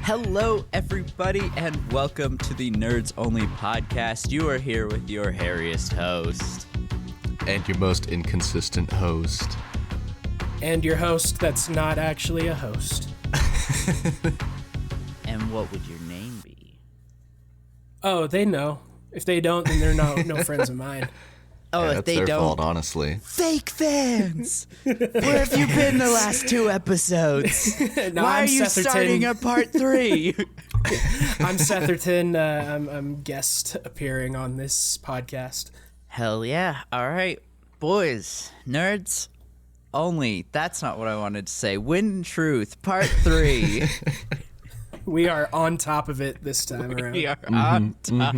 Hello, everybody, and welcome to the Nerds Only podcast. You are here with your hairiest host. And your most inconsistent host. And your host that's not actually a host. And what would your name be? Oh, they know. If they don't, then they're no friends of mine. Oh, yeah, if that's they their don't, fault, honestly. fake fans! Where have you been the last two episodes? No, Why I'm are you Setherton. starting a part 3? I'm Setherton. I'm guest appearing on this podcast. Hell yeah. All right, boys, nerds only. That's not what I wanted to say. Wind and Truth, part 3. We are on top of it this time around. We are on top.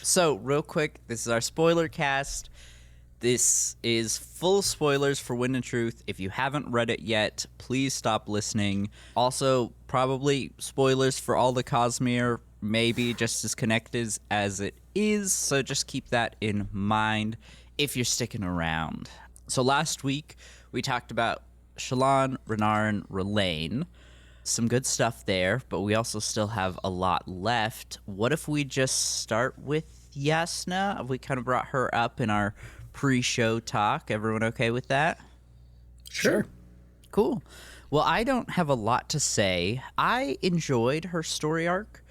So, real quick, this is our spoiler cast. This is full spoilers for Wind and Truth. If you haven't read it yet, please stop listening. Also, probably spoilers for all the Cosmere, maybe just as connected as it is, so just keep that in mind if you're sticking around. So last week, we talked about Shallan, Renarin, R'hllane. Some good stuff there, but we also still have a lot left. What if we just start with Jasnah? We kind of brought her up in our pre-show talk. Everyone okay with that? Sure. Cool. Well, I don't have a lot to say. I enjoyed her story arc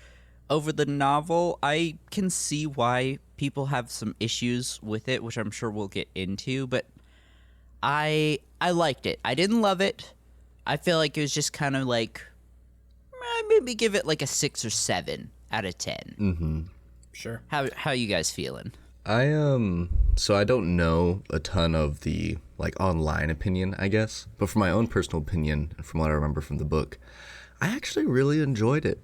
over the novel. I can see why people have some issues with it, which I'm sure we'll get into, but I liked it. I didn't love it. I feel like it was just kind of like, maybe give it like a 6 or 7 out of 10. Mm-hmm. Sure. How you guys feeling? So I don't know a ton of the, like, online opinion, I guess. But from my own personal opinion, and from what I remember from the book, I actually really enjoyed it.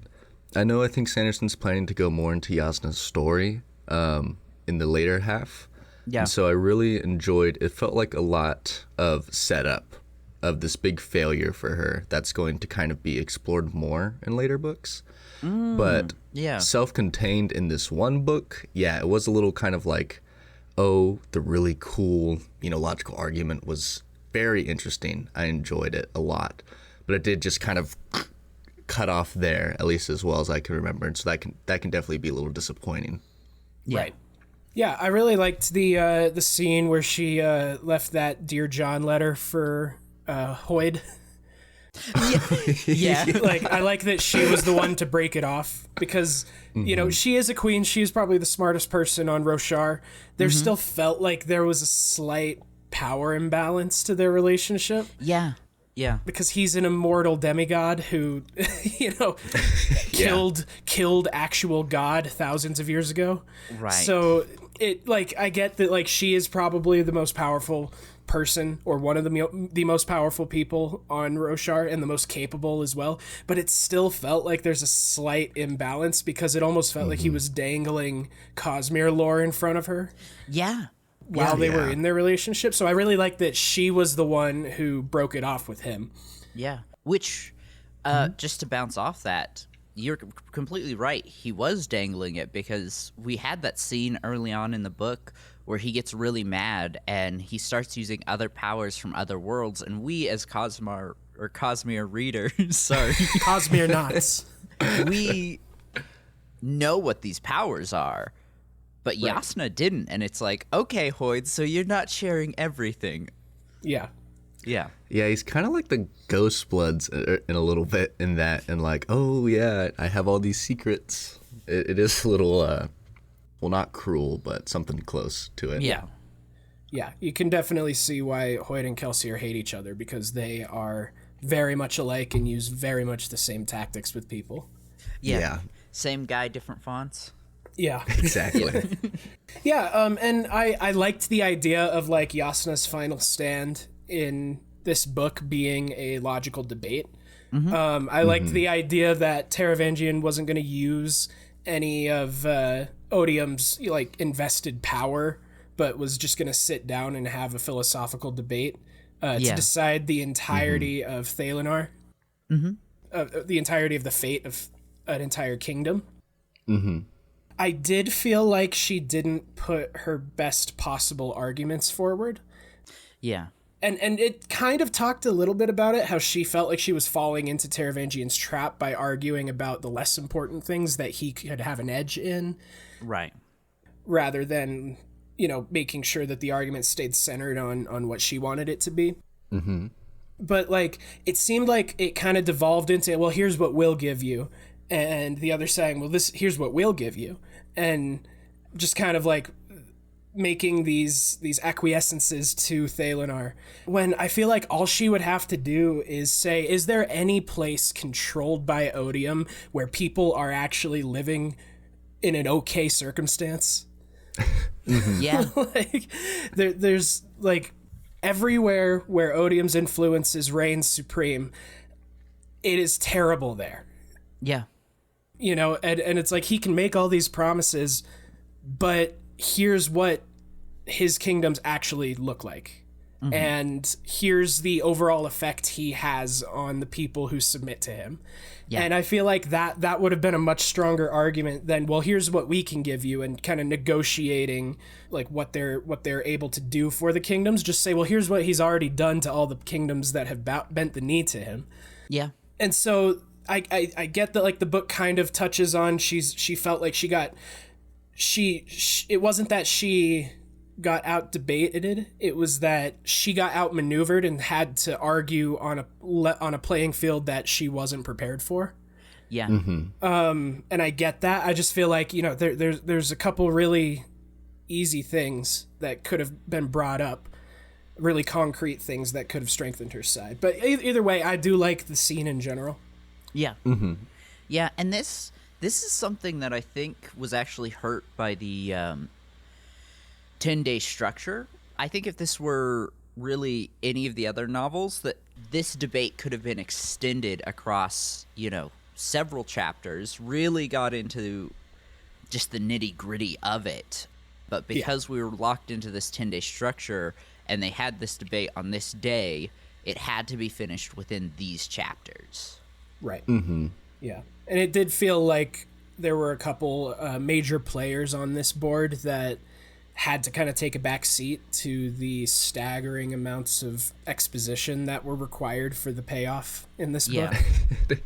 I think Sanderson's planning to go more into Jasnah's story, in the later half. Yeah. And so I really enjoyed, it felt like a lot of setup of this big failure for her that's going to kind of be explored more in later books. But yeah, self-contained in this one book, yeah, it was a little kind of like, oh, the really cool, logical argument was very interesting. I enjoyed it a lot. But it did just kind of cut off there, at least as well as I can remember. And so that can definitely be a little disappointing. yeah. Right. Yeah, I really liked the scene where she left that Dear John letter for Hoyd. Yeah. Like, I like that she was the one to break it off because, she is a queen. She is probably the smartest person on Roshar. There still felt like there was a slight power imbalance to their relationship. Yeah. Yeah. Because he's an immortal demigod who, killed actual God thousands of years ago. Right. So I get that, she is probably the most powerful person or one of the most powerful people on Roshar and the most capable as well. But it still felt like there's a slight imbalance because it almost felt like he was dangling Cosmere lore in front of her. Yeah. While they were in their relationship. So I really like that she was the one who broke it off with him. Yeah. Which, just to bounce off that, you're completely right. He was dangling it because we had that scene early on in the book where he gets really mad and he starts using other powers from other worlds. And we as Cosmere readers, Cosmere knots. we know what these powers are. But Right. Jasnah didn't, and it's like, okay, Hoyd, so you're not sharing everything. Yeah. Yeah. Yeah, he's kind of like the Ghost Bloods in a little bit in that, and like, oh yeah, I have all these secrets. It is a little, well, not cruel, but something close to it. Yeah. Yeah, you can definitely see why Hoyd and Kelsier hate each other because they are very much alike and use very much the same tactics with people. Yeah. Same guy, different fonts. Yeah. Exactly. Yeah, and I liked the idea of like Jasnah's final stand in this book being a logical debate. I liked the idea that Taravangian wasn't going to use any of Odium's like invested power, but was just going to sit down and have a philosophical debate to decide the entirety of Dalinar, the entirety of the fate of an entire kingdom. I did feel like she didn't put her best possible arguments forward. Yeah. And it kind of talked a little bit about it, how she felt like she was falling into Taravangian's trap by arguing about the less important things that he could have an edge in. Right. Rather than, making sure that the argument stayed centered on what she wanted it to be. But, like, it seemed like it kind of devolved into, well, here's what we'll give you. And the other saying, well, here's what we'll give you. And just kind of, like, making these acquiescences to Dalinar, when I feel like all she would have to do is say, is there any place controlled by odium where people are actually living in an okay circumstance? Yeah. Like, there's, like, everywhere where odium's influences reign supreme, it is terrible there. Yeah. And it's like, he can make all these promises, but here's what his kingdoms actually look like. And here's the overall effect he has on the people who submit to him. Yeah. And I feel like that would have been a much stronger argument than, well, here's what we can give you, and kind of negotiating like what they're able to do for the kingdoms. Just say, well, here's what he's already done to all the kingdoms that have bent the knee to him. Yeah. And so I get that, like, the book kind of touches on, she felt like it wasn't that she got out debated, it was that she got outmaneuvered and had to argue on a playing field that she wasn't prepared for. Yeah. And I get that. I just feel like, there's a couple really easy things that could have been brought up, really concrete things that could have strengthened her side. But either way, I do like the scene in general. Yeah. Yeah, and this is something that I think was actually hurt by the 10-day structure. I think if this were really any of the other novels, that this debate could have been extended across, several chapters, really got into just the nitty-gritty of it. But because we were locked into this 10-day structure and they had this debate on this day, it had to be finished within these chapters. Right. Yeah. And it did feel like there were a couple major players on this board that had to kind of take a back seat to the staggering amounts of exposition that were required for the payoff in this book.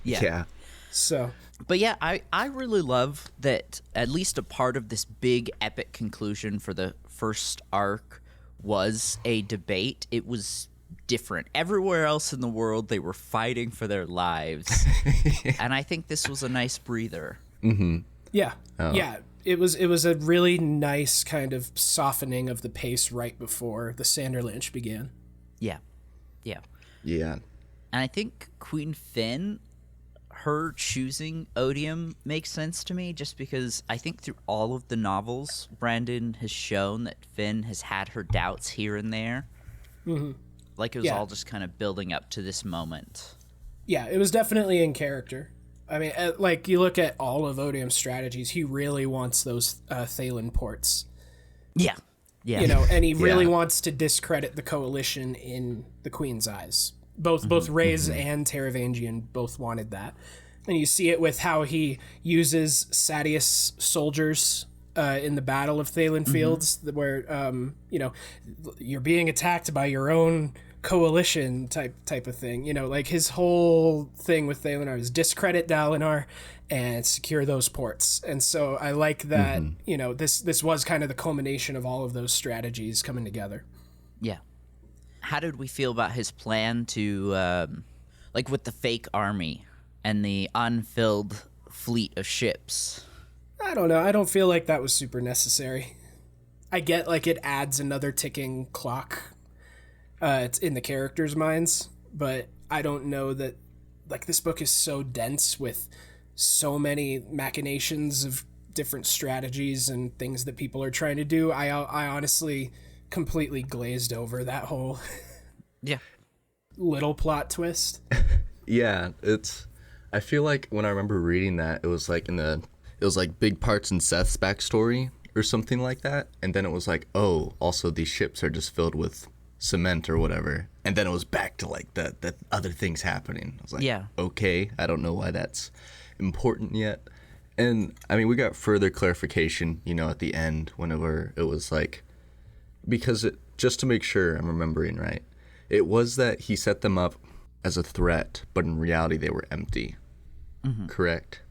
Yeah. So. But yeah, I really love that at least a part of this big epic conclusion for the first arc was a debate. It was different. Everywhere else in the world, they were fighting for their lives. And I think this was a nice breather. Yeah. Yeah. It was a really nice kind of softening of the pace right before the Sander Lynch began. Yeah. And I think Queen Finn, her choosing odium makes sense to me, just because I think through all of the novels, Brandon has shown that Finn has had her doubts here and there. Like it was all just kind of building up to this moment. Yeah, it was definitely in character. I mean, like, you look at all of Odium's strategies, he really wants those Thalen ports. Yeah. And he really wants to discredit the coalition in the Queen's eyes. Both Reyes and Taravangian both wanted that. And you see it with how he uses Sadeas soldiers in the Battle of Thalen Fields, where, you're being attacked by your own coalition type of thing. Like, his whole thing with Dalinar is discredit Dalinar and secure those ports. And so I like that, this was kind of the culmination of all of those strategies coming together. Yeah. How did we feel about his plan to, with the fake army and the unfilled fleet of ships? I don't know. I don't feel like that was super necessary. I get, like, it adds another ticking clock it's in the characters' minds, but I don't know that, like, this book is so dense with so many machinations of different strategies and things that people are trying to do. I honestly completely glazed over that whole little plot twist. Yeah, I feel like when I remember reading that, it was like big parts in Seth's backstory or something like that, and then it was like, oh, also these ships are just filled with cement or whatever, and then it was back to like the other things happening. I was like, Yeah. okay, I don't know why that's important yet. And I mean, we got further clarification, you know, at the end whenever it was like, because just to make sure I'm remembering right, it was that he set them up as a threat, but in reality they were empty. Correct?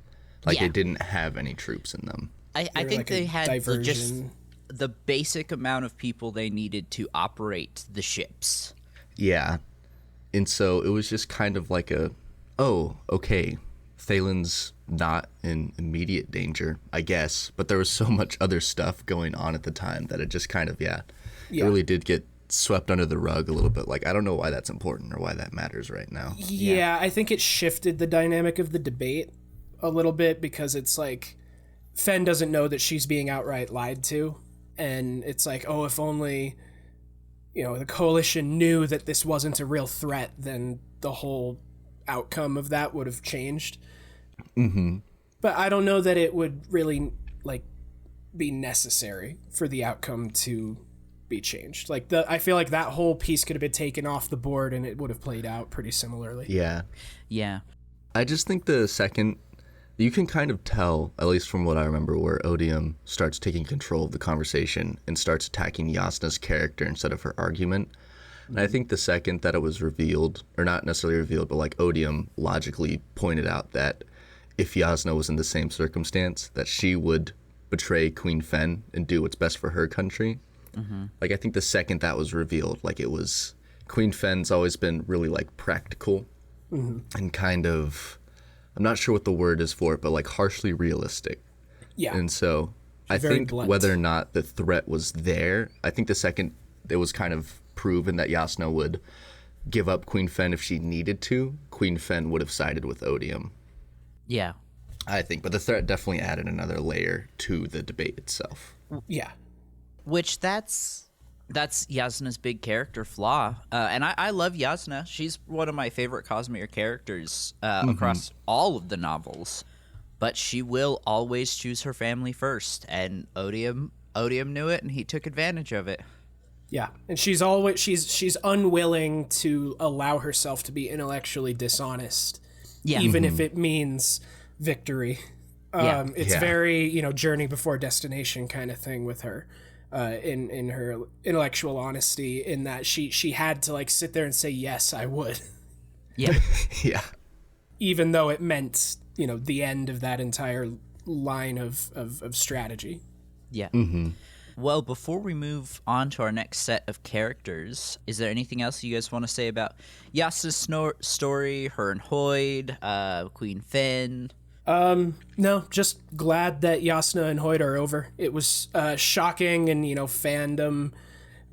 Like they didn't have any troops in them. I think like they a had diversion. just the basic amount of people they needed to operate the ships. Yeah. And so it was just kind of like oh, okay, Thalen's not in immediate danger, I guess, but there was so much other stuff going on at the time that it just kind of, it really did get swept under the rug a little bit. Like, I don't know why that's important or why that matters right now. Yeah, I think it shifted the dynamic of the debate a little bit, because it's like Fen doesn't know that she's being outright lied to, and it's like, oh, if only, you know, the coalition knew that this wasn't a real threat, then the whole outcome of that would have changed. But I don't know that it would really like be necessary for the outcome to be changed. Like, I feel like that whole piece could have been taken off the board and it would have played out pretty similarly. Yeah. I just think the second, you can kind of tell, at least from what I remember, where Odium starts taking control of the conversation and starts attacking Jasnah's character instead of her argument. And I think the second that it was revealed, or not necessarily revealed, but like Odium logically pointed out that if Jasnah was in the same circumstance, that she would betray Queen Fen and do what's best for her country. Like, I think the second that was revealed, like, it was, Queen Fen's always been really like practical and kind of, I'm not sure what the word is for it, but like harshly realistic. Yeah. And so I very think blunt. whether or not the threat was there, I think the second it was kind of proven that Jasnah would give up Queen Fen if she needed to, Queen Fen would have sided with Odium, Yeah. I think. But the threat definitely added another layer to the debate itself. Yeah. Which that's Jasnah's big character flaw. And I love Jasnah. She's one of my favorite Cosmere characters across all of the novels. But she will always choose her family first. And Odium knew it, and he took advantage of it. Yeah, and she's always she's unwilling to allow herself to be intellectually dishonest, even if it means victory. It's very, you know, journey before destination kind of thing with her, in her intellectual honesty. In that she had to like sit there and say, yes, I would. Yeah. Yeah. Even though it meant, you know, the end of that entire line of strategy. Yeah. Well, before we move on to our next set of characters, is there anything else you guys want to say about Jasnah's story, her and Hoid, Queen Fen? No, just glad that Jasnah and Hoid are over. It was shocking, and, you know, fandom,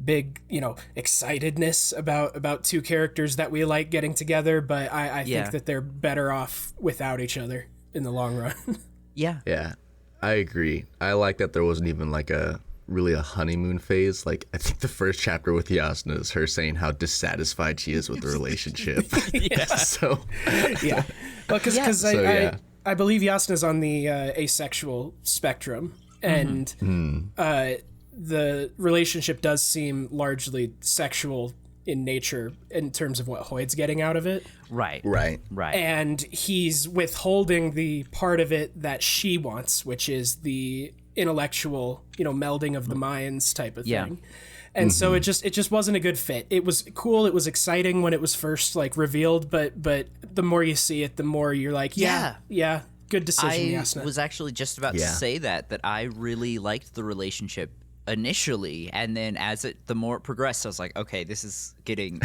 big, you know, excitedness about two characters that we like getting together, but I think that they're better off without each other in the long run. Yeah. Yeah, I agree. I like that there wasn't even like a honeymoon phase. Like, I think the first chapter with Jasnah is her saying how dissatisfied she is with the relationship. So Yeah. Well, because yeah. I believe Jasnah's on the asexual spectrum, and the relationship does seem largely sexual in nature in terms of what Hoid's getting out of it. Right. And he's withholding the part of it that she wants, which is the intellectual, you know, melding of the minds type of thing. And so it just wasn't a good fit. It was cool, it was exciting when it was first like revealed, but the more you see it, the more you're like, yeah, good decision, Jasnah. I was actually just about to say that I really liked the relationship initially, and then the more it progressed, I was like, okay, this is getting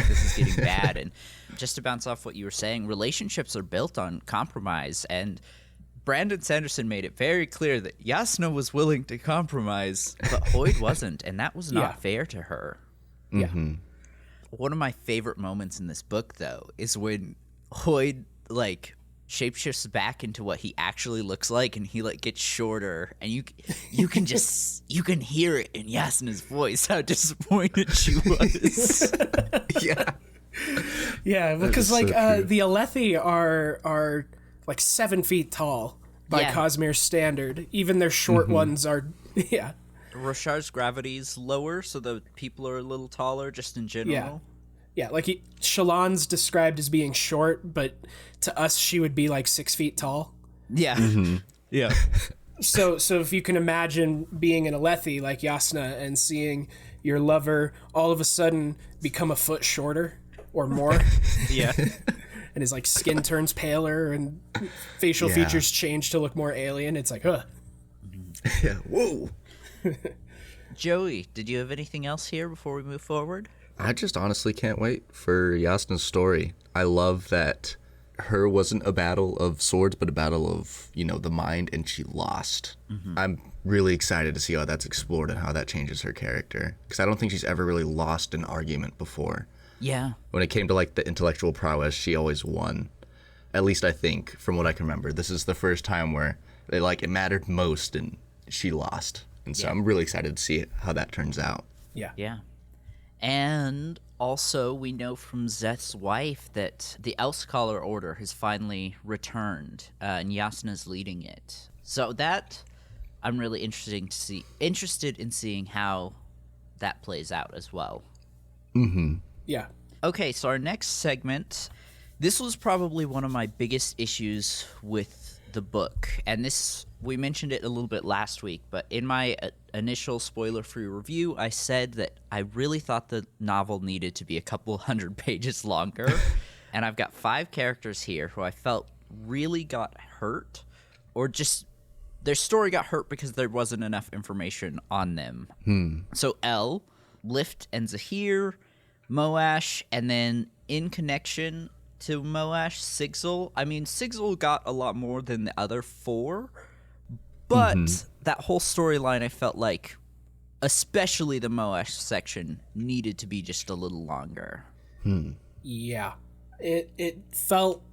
bad. And just to bounce off what you were saying, relationships are built on compromise, and Brandon Sanderson made it very clear that Jasnah was willing to compromise, but Hoid wasn't, and that was not fair to her. Yeah. One of my favorite moments in this book, though, is when Hoid like shapeshifts back into what he actually looks like, and he like gets shorter, and you can just you can hear it in Jasnah's voice how disappointed she was. Yeah, because like the Alethi are like 7 feet tall by Cosmere's standard. Even their short ones are Roshar's gravity's lower, so the people are a little taller, just in general. Yeah, like Shallan's described as being short, but to us she would be like 6 feet tall. Yeah. Yeah. So if you can imagine being an Alethi like Jasnah and seeing your lover all of a sudden become a foot shorter or more. Yeah. And his like skin turns paler and facial features change to look more alien. It's like, huh. Yeah. Whoa. Joey, did you have anything else here before we move forward? I just honestly can't wait for Jasnah's story. I love that her wasn't a battle of swords, but a battle of, the mind, and she lost. I'm really excited to see how that's explored and how that changes her character, because I don't think she's ever really lost an argument before. Yeah. When it came to like the intellectual prowess, she always won. At least I think, from what I can remember. This is the first time where it mattered most and she lost. And so I'm really excited to see how that turns out. Yeah. Yeah. And also, we know from Zeth's wife that the Elscholar Order has finally returned, and Jasnah's leading it. So that I'm really interested in seeing how that plays out as well. Yeah. Okay, so our next segment, this was probably one of my biggest issues with the book, and this, we mentioned it a little bit last week, but in my initial spoiler-free review, I said that I really thought the novel needed to be a couple 100 pages longer, and I've got 5 characters here who I felt really got hurt, or just their story got hurt because there wasn't enough information on them. So El, Lift and Zahir, Moash, and then in connection to Moash, Sigzil. I mean, Sigzil got a lot more than the other 4, but that whole storyline, I felt like, especially the Moash section, needed to be just a little longer. Yeah. It felt,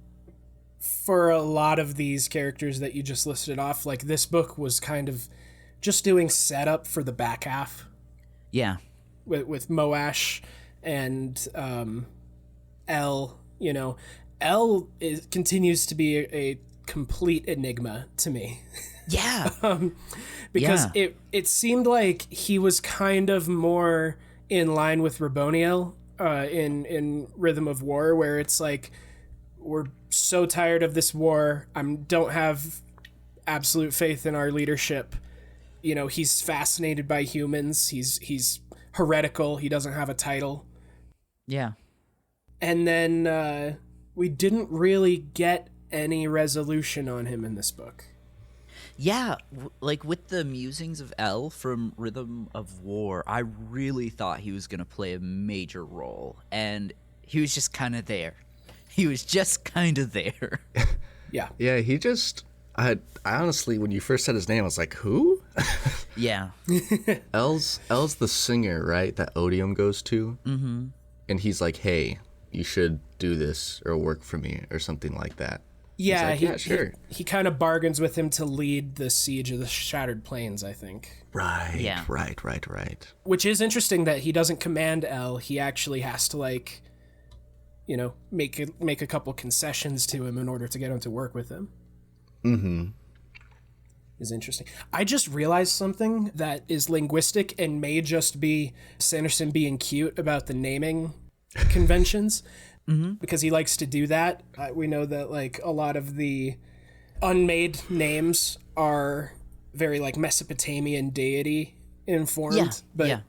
for a lot of these characters that you just listed off, like this book was kind of just doing setup for the back half. Yeah. With Moash and El, El continues to be a complete enigma to me. Yeah. Because it seemed like he was kind of more in line with Raboniel in Rhythm of War, where it's like, we're so tired of this war. Don't have absolute faith in our leadership. He's fascinated by humans. He's heretical. He doesn't have a title. Yeah. And then we didn't really get any resolution on him in this book. Yeah, like with the musings of El from Rhythm of War, I really thought he was going to play a major role, and he was just kind of there. He was just kind of there. Yeah. Yeah, he just... I honestly, when you first said his name, I was like, who? Yeah. El's the singer, right, that Odium goes to? Mm-hmm. And he's like, hey, you should do this or work for me or something like that. Yeah, like, sure. He kind of bargains with him to lead the siege of the Shattered Plains, I think. Right, yeah. right. Which is interesting that he doesn't command El. He actually has to, like, make a couple concessions to him in order to get him to work with him. Mm-hmm. Is interesting. I just realized something that is linguistic and may just be Sanderson being cute about the naming conventions. Because he likes to do that. We know that like a lot of the unmade names are very like Mesopotamian deity informed. Yeah. But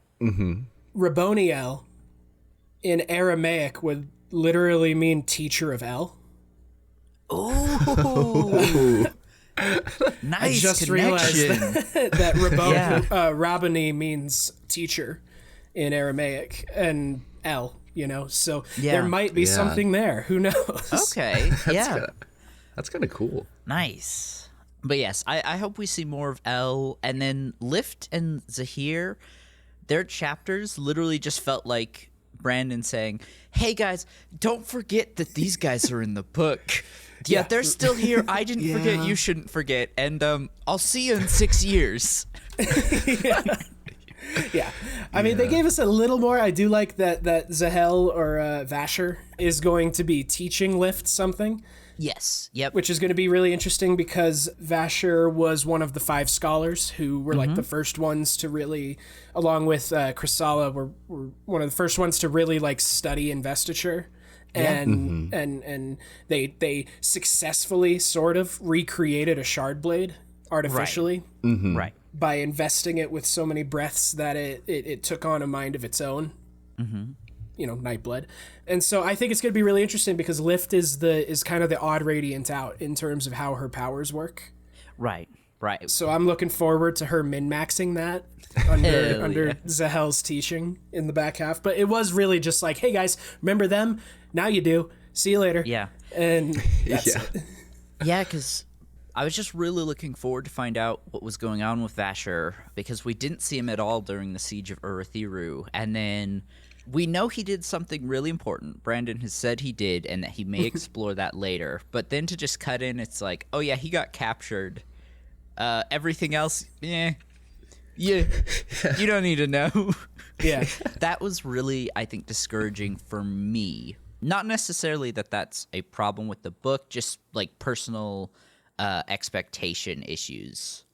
Raboniel in Aramaic would literally mean teacher of El. Oh, nice. I just connection. realized that Rabboni means teacher in Aramaic and El. So there might be something there. Who knows? Okay, yeah. That's kind of cool. Nice. But yes, I hope we see more of El. And then Lift and Zahir, their chapters literally just felt like Brandon saying, hey guys, don't forget that these guys are in the book. Yeah, they're still here. I didn't forget. You shouldn't forget. And I'll see you in 6 years. Yeah. I mean, they gave us a little more. I do like that Zahel or Vasher is going to be teaching Lift something. Yes. Yep. Which is going to be really interesting because Vasher was one of the 5 scholars who were like the first ones to really, along with Chrysala, were one of the first ones to really like study investiture. And and they successfully sort of recreated a shard blade artificially. Right. By investing it with so many breaths that it took on a mind of its own. You know, Nightblood. And so I think it's going to be really interesting because Lift is kind of the odd radiant out in terms of how her powers work. Right. So I'm looking forward to her min-maxing that under Zahel's teaching in the back half. But it was really just like, hey guys, remember them? Now you do. See you later. Yeah. And that's it. Yeah, because I was just really looking forward to find out what was going on with Vasher because we didn't see him at all during the Siege of Urithiru. And then we know he did something really important. Brandon has said he did and that he may explore that later. But then to just cut in, it's like, oh yeah, he got captured. Everything else, you don't need to know. Yeah. That was really, I think, discouraging for me. Not necessarily that that's a problem with the book, just like personal expectation issues.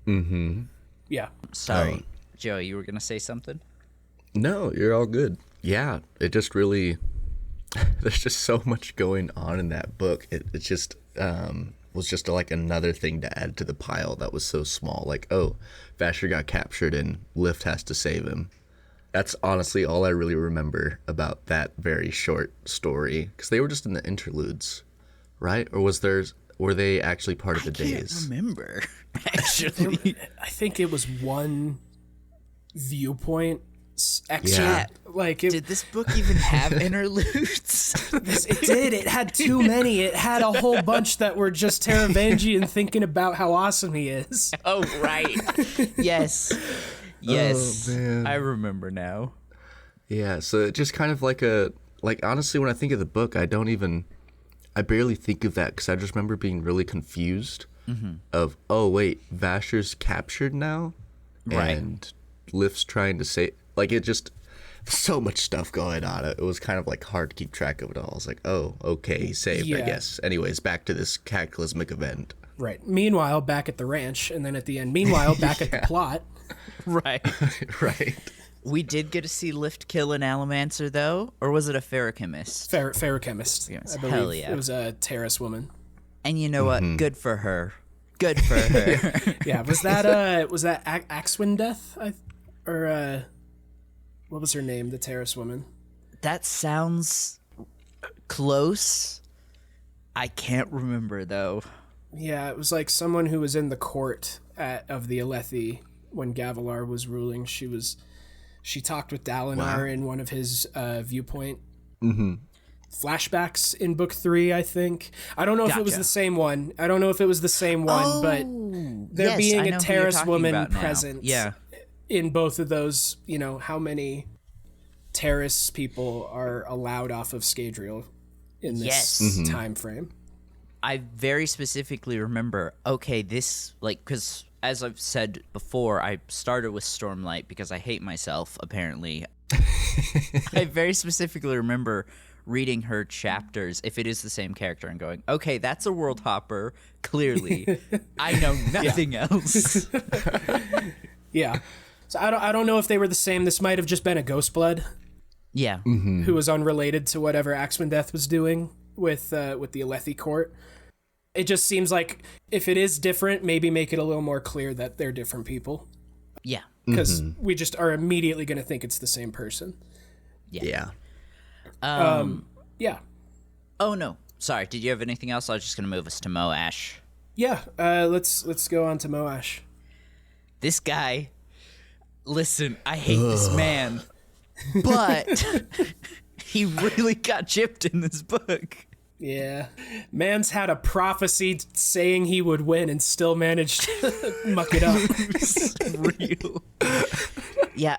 Yeah. Sorry, Joey, you were going to say something? No, you're all good. Yeah, it just really, there's just so much going on in that book. It just was just like another thing to add to the pile that was so small. Like, oh, Vasher got captured and Lift has to save him. That's honestly all I really remember about that very short story. Because they were just in the interludes, right? Or were they actually part of the days? I can't remember, actually. I think it was one viewpoint excerpt. Yeah. Did this book even have interludes? It did. It had too many. It had a whole bunch that were just Taravangian thinking about how awesome he is. Oh, right. Yes. Yes. Oh, man. I remember now. Yeah, so it just kind of like honestly, when I think of the book, I barely think of that because I just remember being really confused of, oh, wait, Vasher's captured now? Right. And Lift's trying to say, like, it just, so much stuff going on. It was kind of like hard to keep track of it all. I was like, oh, okay, he's saved, I guess. Anyways, back to this cataclysmic event. Right. Meanwhile, back at the ranch, and then at the end, back at the plot. Right. Right. We did get to see Lift kill an Allomancer, though, or was it a Ferrochemist? Ferrochemist. I believe. Hell yeah. It was a Terrace woman. And you know what? Good for her. Good for her. Yeah. Was that Axwin Death? What was her name? The Terrace woman. That sounds close. I can't remember, though. Yeah, it was like someone who was in the court of the Alethi when Gavilar was ruling. She talked with Dalinar in one of his viewpoint flashbacks in book 3, I think. I don't know if it was the same one. But there being a Terrace woman present in both of those, how many Terrace people are allowed off of Scadrial in this time frame. I very specifically remember, okay, this, because as I've said before, I started with Stormlight because I hate myself, apparently. I very specifically remember reading her chapters, if it is the same character, and going, okay, that's a world hopper, clearly. I know nothing else. Yeah. So I don't know if they were the same. This might have just been a Ghostblood. Yeah. Who was unrelated to whatever Axwin Death was doing with the Alethi court. It just seems like if it is different, maybe make it a little more clear that they're different people. Yeah. Because we just are immediately going to think it's the same person. Yeah. Yeah. Oh, no. Sorry. Did you have anything else? I was just going to move us to Moash. Yeah. Let's go on to Moash. This guy, listen, I hate this man, but he really got gypped in this book. Yeah. Man's had a prophecy saying he would win and still managed to muck it up. Real. Yeah.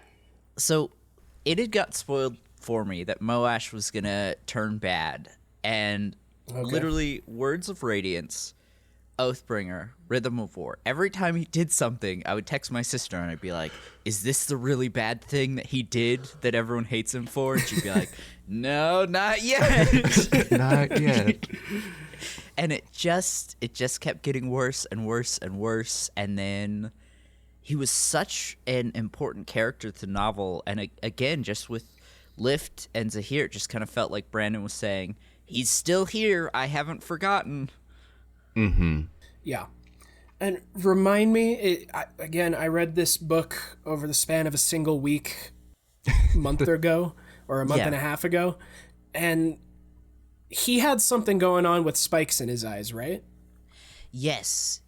So it had got spoiled for me that Moash was going to turn bad. And literally, Words of Radiance Oathbringer, Rhythm of War. Every time he did something, I would text my sister and I'd be like, is this the really bad thing that he did that everyone hates him for? And she'd be like, no, not yet. Not yet. And it just kept getting worse and worse and worse. And then he was such an important character to the novel. And again, just with Lift and Zahir, it just kind of felt like Brandon was saying, he's still here. I haven't forgotten. Mm-hmm. Yeah. And remind me, I read this book over the span of a single week, month ago, or a month and a half ago. And he had something going on with spikes in his eyes, right? Yes.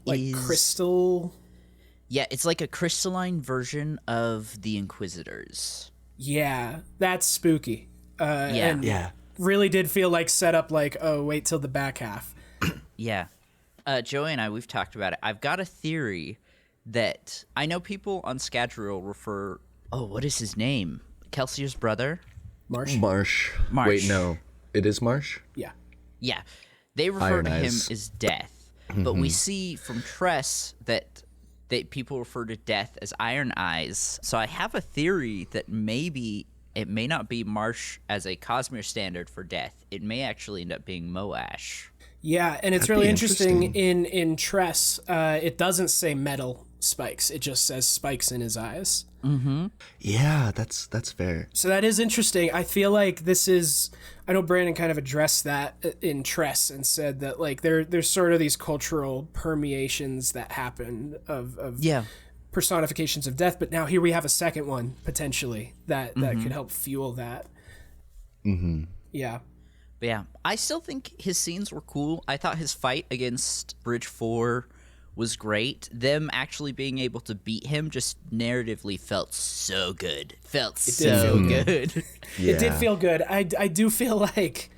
Like crystal. Yeah, it's like a crystalline version of the Inquisitors. Yeah, that's spooky. And really did feel like set up like, oh, wait till the back half. Yeah. Joey and I, we've talked about it. I've got a theory that I know people on Squadron refer... Oh, what is his name? Kelsier's brother? Marsh. Wait, no. It is Marsh? Yeah. Yeah. They refer Iron to him Eyes. as Death. But we see from Tress that people refer to Death as Iron Eyes. So I have a theory that maybe it may not be Marsh as a Cosmere standard for Death. It may actually end up being Moash. Yeah, and it's That'd really be interesting. In Tress, it doesn't say metal spikes. It just says spikes in his eyes. Mm-hmm. Yeah, that's fair. So that is interesting. I feel like this is... I know Brandon kind of addressed that in Tress and said that like there's sort of these cultural permeations that happen of personifications of death, but now here we have a second one, potentially, that could help fuel that. Mm-hmm. Yeah. But yeah, I still think his scenes were cool. I thought his fight against Bridge 4 was great. Them actually being able to beat him just narratively felt so good. Felt so good. Yeah. It did feel good. I do feel like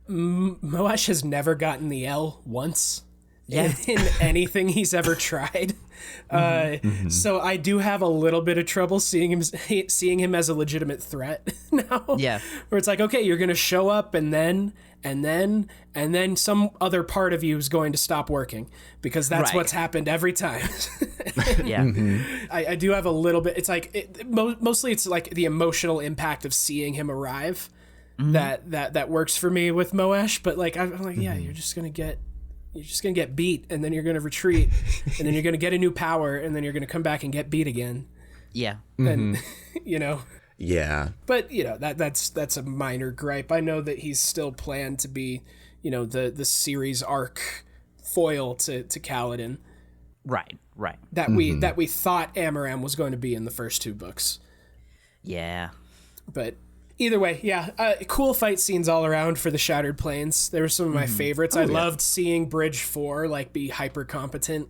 Moash has never gotten the L once in anything he's ever tried. So I do have a little bit of trouble seeing him as a legitimate threat now. Yeah. Where it's like, okay, you're going to show up and then some other part of you is going to stop working because that's what's happened every time. Yeah. I do have a little bit. It's like mostly it's like the emotional impact of seeing him arrive that works for me with Moash. But like I'm like, yeah, you're just gonna get beat, and then you're gonna retreat, and then you're gonna get a new power, and then you're gonna come back and get beat again. Yeah. And Yeah. But that's a minor gripe. I know that he's still planned to be, the series arc foil to Kaladin. Right. That we thought Amaram was going to be in the first two books. Yeah. But either way, cool fight scenes all around for the Shattered Plains. They were some of my favorites. I loved seeing Bridge 4 like be hyper competent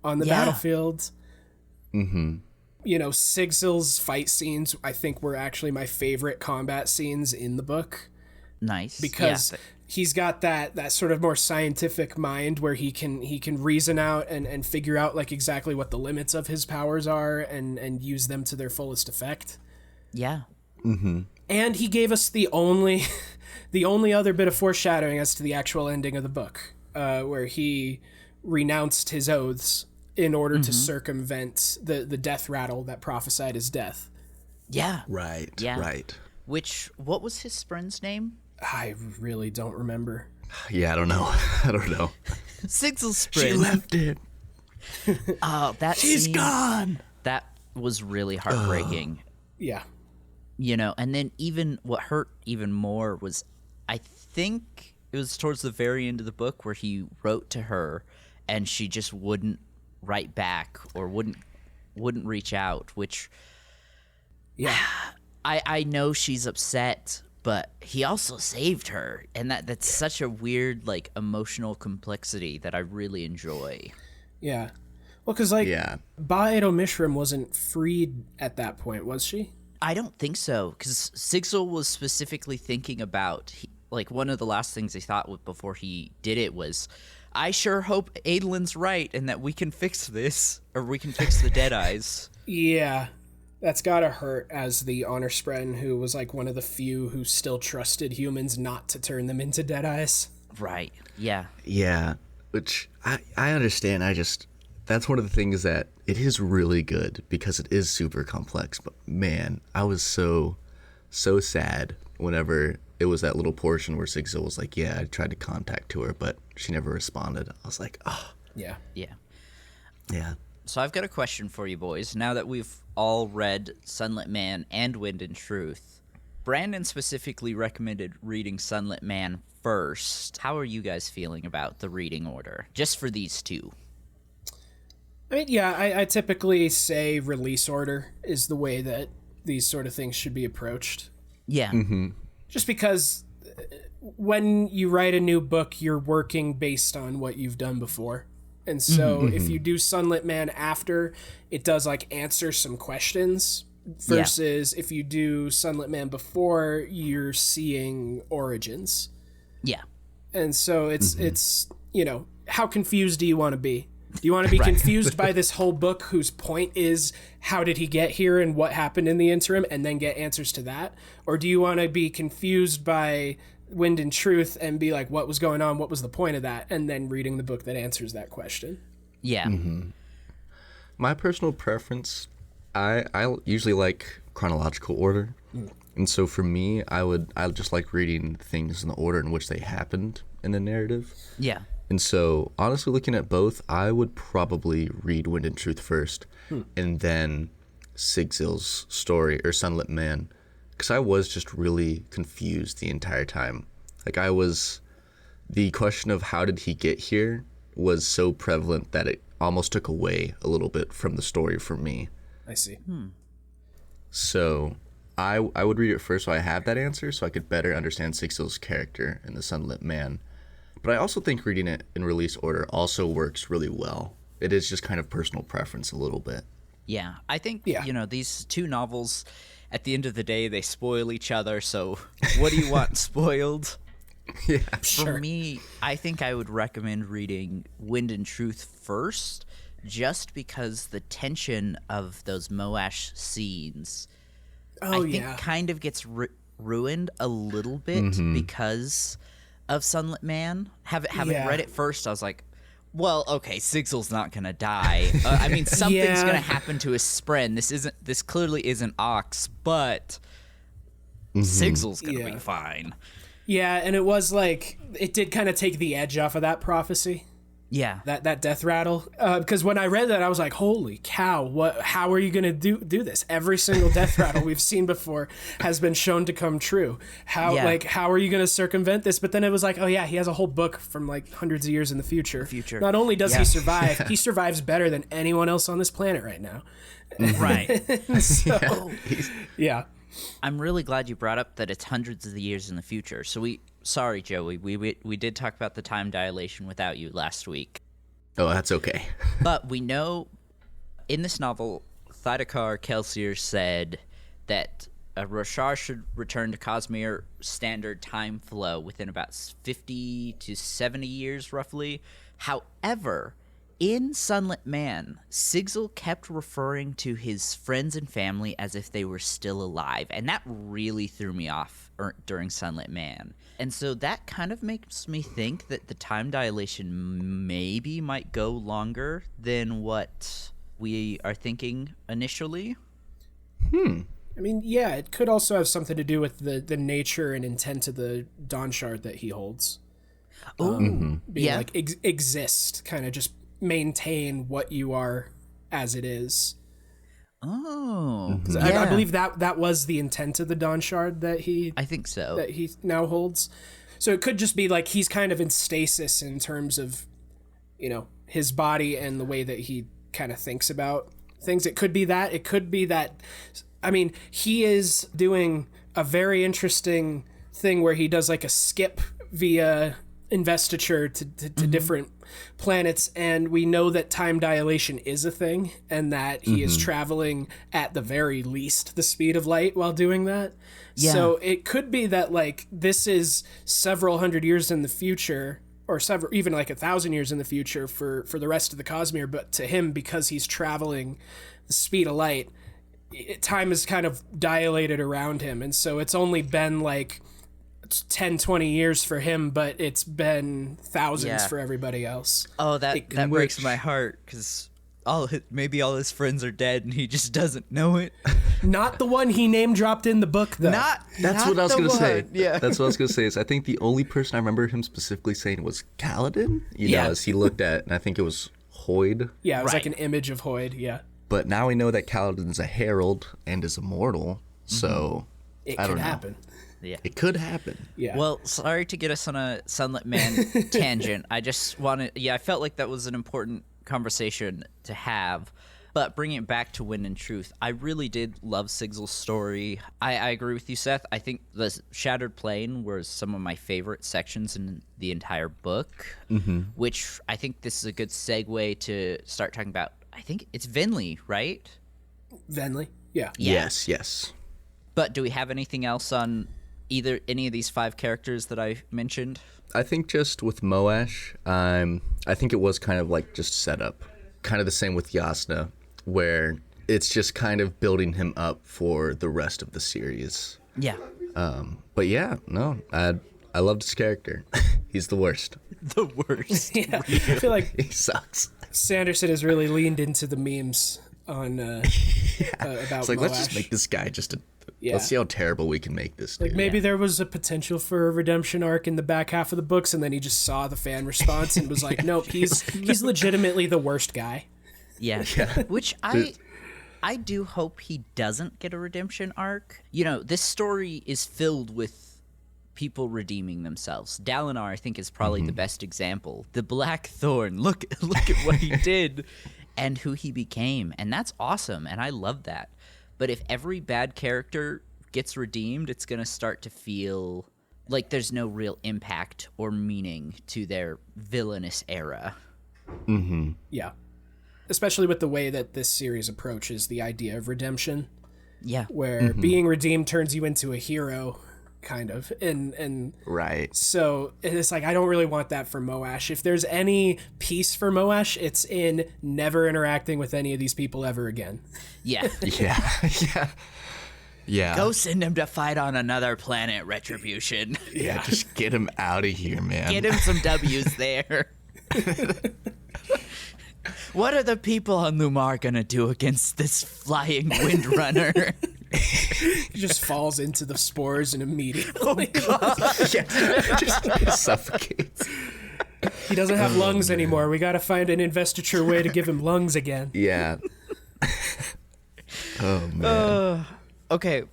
on the battlefield. Mm-hmm. Sigzil's fight scenes I think were actually my favorite combat scenes in the book. Nice. Because he's got that sort of more scientific mind where he can reason out and figure out like exactly what the limits of his powers are and use them to their fullest effect. Yeah. Mm-hmm. And he gave us the only other bit of foreshadowing as to the actual ending of the book, where he renounced his oaths in order to circumvent the death rattle that prophesied his death. Yeah. Right. Yeah. Right. What was his friend's name? I really don't remember. Yeah, I don't know. Sigil Sprin. She left it. Oh, that She's scene, gone. That was really heartbreaking. Yeah. And then even what hurt even more was, I think it was towards the very end of the book where he wrote to her and she just wouldn't write back or wouldn't reach out, which I know she's upset, but he also saved her, and that's such a weird like emotional complexity that I really enjoy. Yeah. Well, because Ba-Edo Mishram wasn't freed at that point, was she? I don't think so, because Sigil was specifically thinking about one of the last things he thought before he did it was, I sure hope Adelin's right and that we can fix this, or we can fix the Deadeyes. Yeah, that's gotta hurt as the Honor Spren who was like one of the few who still trusted humans not to turn them into Deadeyes. Right, yeah. Yeah. which I understand. That's one of the things that it is really good because it is super complex. But man, I was so sad whenever it was that little portion where Sigil was like, yeah, I tried to contact to her, but she never responded. I was like, oh. Yeah. So I've got a question for you boys. Now that we've all read Sunlit Man and Wind and Truth, Brandon specifically recommended reading Sunlit Man first. How are you guys feeling about the reading order, just for these two? I mean, yeah, I typically say release order is the way that these sort of things should be approached. Yeah. Mm-hmm. Just because when you write a new book, you're working based on what you've done before. And so if you do Sunlit Man after, it does like answer some questions versus if you do Sunlit Man before, you're seeing origins. Yeah. And so it's, you know, how confused do you want to be? Do you want to be confused by this whole book whose point is how did he get here and what happened in the interim and then get answers to that? Or do you want to be confused by Wind and Truth and be like, what was going on? What was the point of that? And then reading the book that answers that question. Yeah. Mm-hmm. My personal preference, I usually like chronological order. And so for me, I just like reading things in the order in which they happened in the narrative. Yeah. And so, honestly, looking at both, I would probably read Wind and Truth first, and then Sigil's story, or Sunlit Man, because I was just really confused the entire time. Like, the question of how did he get here was so prevalent that it almost took away a little bit from the story for me. I see. So, I would read it first so I have that answer, so I could better understand Sigil's character in the Sunlit Man. But I also think reading it in release order also works really well. It is just kind of personal preference a little bit. Yeah, I think, you know, these two novels, at the end of the day, they spoil each other, so what do you want spoiled? Yeah, For me, I think I would recommend reading Wind and Truth first, just because the tension of those Moash scenes, I think kind of gets ruined a little bit because of Sunlit Man. Having read it first, I was like, well, okay, Sigil's not gonna die. I mean, something's gonna happen to his friend. This clearly isn't Ox, but Sigil's gonna be fine. Yeah, and it was like, it did kind of take the edge off of that prophecy. Yeah. That death rattle. Because when I read that, I was like, holy cow, how are you going to do this? Every single death rattle we've seen before has been shown to come true. How are you going to circumvent this? But then it was like, oh yeah, he has a whole book from like hundreds of years in the future. Not only does he survive, he survives better than anyone else on this planet right now. Right. So, yeah. I'm really glad you brought up that it's hundreds of years in the future. So sorry, Joey, we did talk about the time dilation without you last week. Oh, that's okay. But we know in this novel, Thydakar Kelsier said that Roshar should return to Cosmere standard time flow within about 50 to 70 years, roughly. However, in Sunlit Man, Sigil kept referring to his friends and family as if they were still alive, and that really threw me off during Sunlit Man. And so that kind of makes me think that the time dilation maybe might go longer than what we are thinking initially. I mean, yeah, it could also have something to do with the nature and intent of the Dawn Shard that he holds. Exist, kind of just maintain what you are as it is. I believe that was the intent of the Dawn Shard that I think so. That he now holds. So it could just be like he's kind of in stasis in terms of, you know, his body and the way that he kind of thinks about things. It could be that. It could be that. I mean, he is doing a very interesting thing where he does like a skip via investiture to different planets, and we know that time dilation is a thing and that he is traveling at the very least the speed of light while doing that. So it could be that like this is several hundred years in the future, or even like 1,000 years in the future for the rest of the Cosmere, but to him, because he's traveling the speed of light, time is kind of dilated around him, and so it's only been like 10, 20 years for him, but it's been thousands Yeah. for everybody else. Oh, that breaks my heart because maybe all his friends are dead and he just doesn't know it. Not the one he name dropped in the book, though. That's what I was the gonna say. one. Yeah. That's what I was gonna say. Is I think the only person I remember him specifically saying was Kaladin. You Yeah. know, as he looked at, and I think it was Hoyd. Yeah, it was like Right. an image of Hoyd, yeah. But now we know that Kaladin's a herald and is immortal. So It I could don't know. happen. Yeah. It could happen. Yeah. Well, sorry to get us on a Sunlit Man tangent. I just wanted, I felt like that was an important conversation to have. But bringing it back to Wind and Truth, I really did love Sigil's story. I agree with you, Seth. I think the Shattered Plane was some of my favorite sections in the entire book, which I think this is a good segue to start talking about. I think it's Venli, right? Venli, yeah. Yes. But do we have anything else on any of these 5 characters that I mentioned? I think just with Moash, I think it was kind of like just set up. Kind of the same with Jasnah, where it's just kind of building him up for the rest of the series. Yeah. But yeah, no, I loved his character. He's the worst. The worst. Yeah. I feel like He sucks. Sanderson has really leaned into the memes on about It's like, let's just Moash. make this guy Yeah. let's see how terrible we can make this dude. Like maybe there was a potential for a redemption arc in the back half of the books, and then he just saw the fan response and was like, "Nope, he's legitimately the worst guy." Yeah. Which I do hope he doesn't get a redemption arc. You know, this story is filled with people redeeming themselves. Dalinar, I think, is probably the best example. The Black Thorn, look at what he did and who he became. And that's awesome, and I love that. But if every bad character gets redeemed, it's going to start to feel like there's no real impact or meaning to their villainous era. Yeah. Especially with the way that this series approaches the idea of redemption, Yeah. where being redeemed turns you into a hero, kind of. And Right. so it's like, I don't really want that for Moash. If there's any peace for Moash, it's in never interacting with any of these people ever again. Yeah. Yeah. Go send him to fight on another planet, Retribution. Yeah, just get him out of here, man. Get him some W's there. What are the people on Lumar gonna do against this flying windrunner? He just falls into the spores and immediately. Yeah, just suffocates. He doesn't have lungs anymore. We got to find an investiture way to give him lungs again. Yeah. Oh, man. Okay,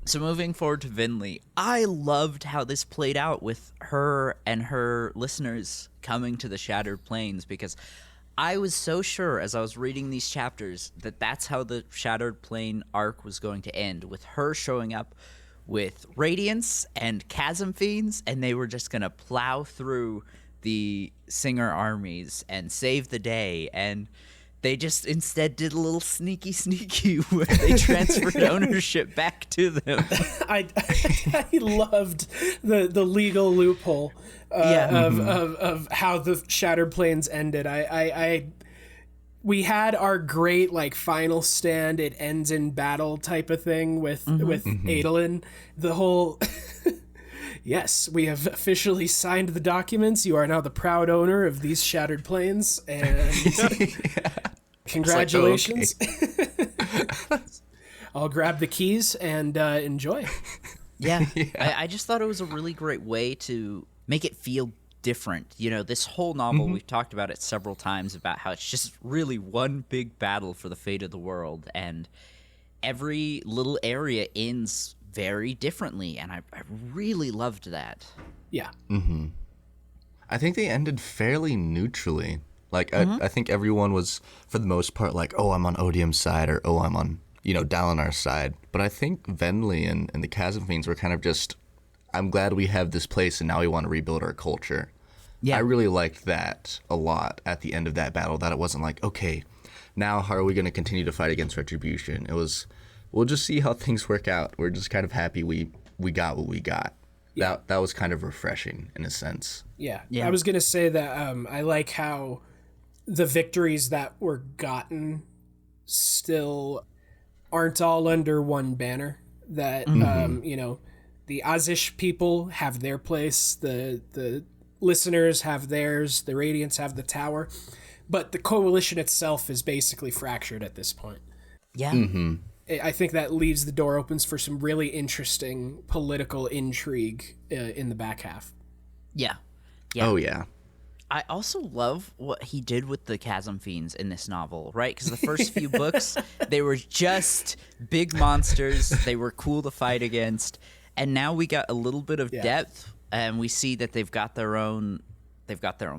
so moving forward to Venli, I loved how this played out with her and her listeners coming to the Shattered Plains, because I was so sure as I was reading these chapters that that's how the Shattered Plane arc was going to end, with her showing up with Radiance and Chasm Fiends, and they were just going to plow through the Singer armies and save the day, and they just instead did a little sneaky where they transferred ownership back to them. I loved the legal loophole of how the Shattered Plains ended. We had our great like final stand, it ends in battle type of thing with Adolin. The whole yes, we have officially signed the documents. You are now the proud owner of these Shattered Plains, and congratulations. Like, okay. I'll grab the keys and enjoy. Yeah. I just thought it was a really great way to make it feel different. You know, this whole novel, we've talked about it several times about how it's just really one big battle for the fate of the world, and every little area ends very differently, and I really loved that. Yeah. I think they ended fairly neutrally. Like, I think everyone was, for the most part, like, oh, I'm on Odium's side, or oh, I'm on, Dalinar's side. But I think Venli and the Chasm Fiends were kind of just, I'm glad we have this place, and now we want to rebuild our culture. Yeah. I really liked that a lot at the end of that battle, that it wasn't like, okay, now how are we going to continue to fight against Retribution? It was, we'll just see how things work out. We're just kind of happy we got what we got. Yeah. That was kind of refreshing in a sense. Yeah. I was going to say that I like how the victories that were gotten still aren't all under one banner. That, the Azish people have their place, the listeners have theirs, the Radiants have the tower, but the coalition itself is basically fractured at this point. Yeah. I think that leaves the door opens for some really interesting political intrigue in the back half. Yeah. Oh, yeah. I also love what he did with the Chasm Fiends in this novel, right? Because the first few books, they were just big monsters. They were cool to fight against. And now we got a little bit of depth, and we see that they've got their own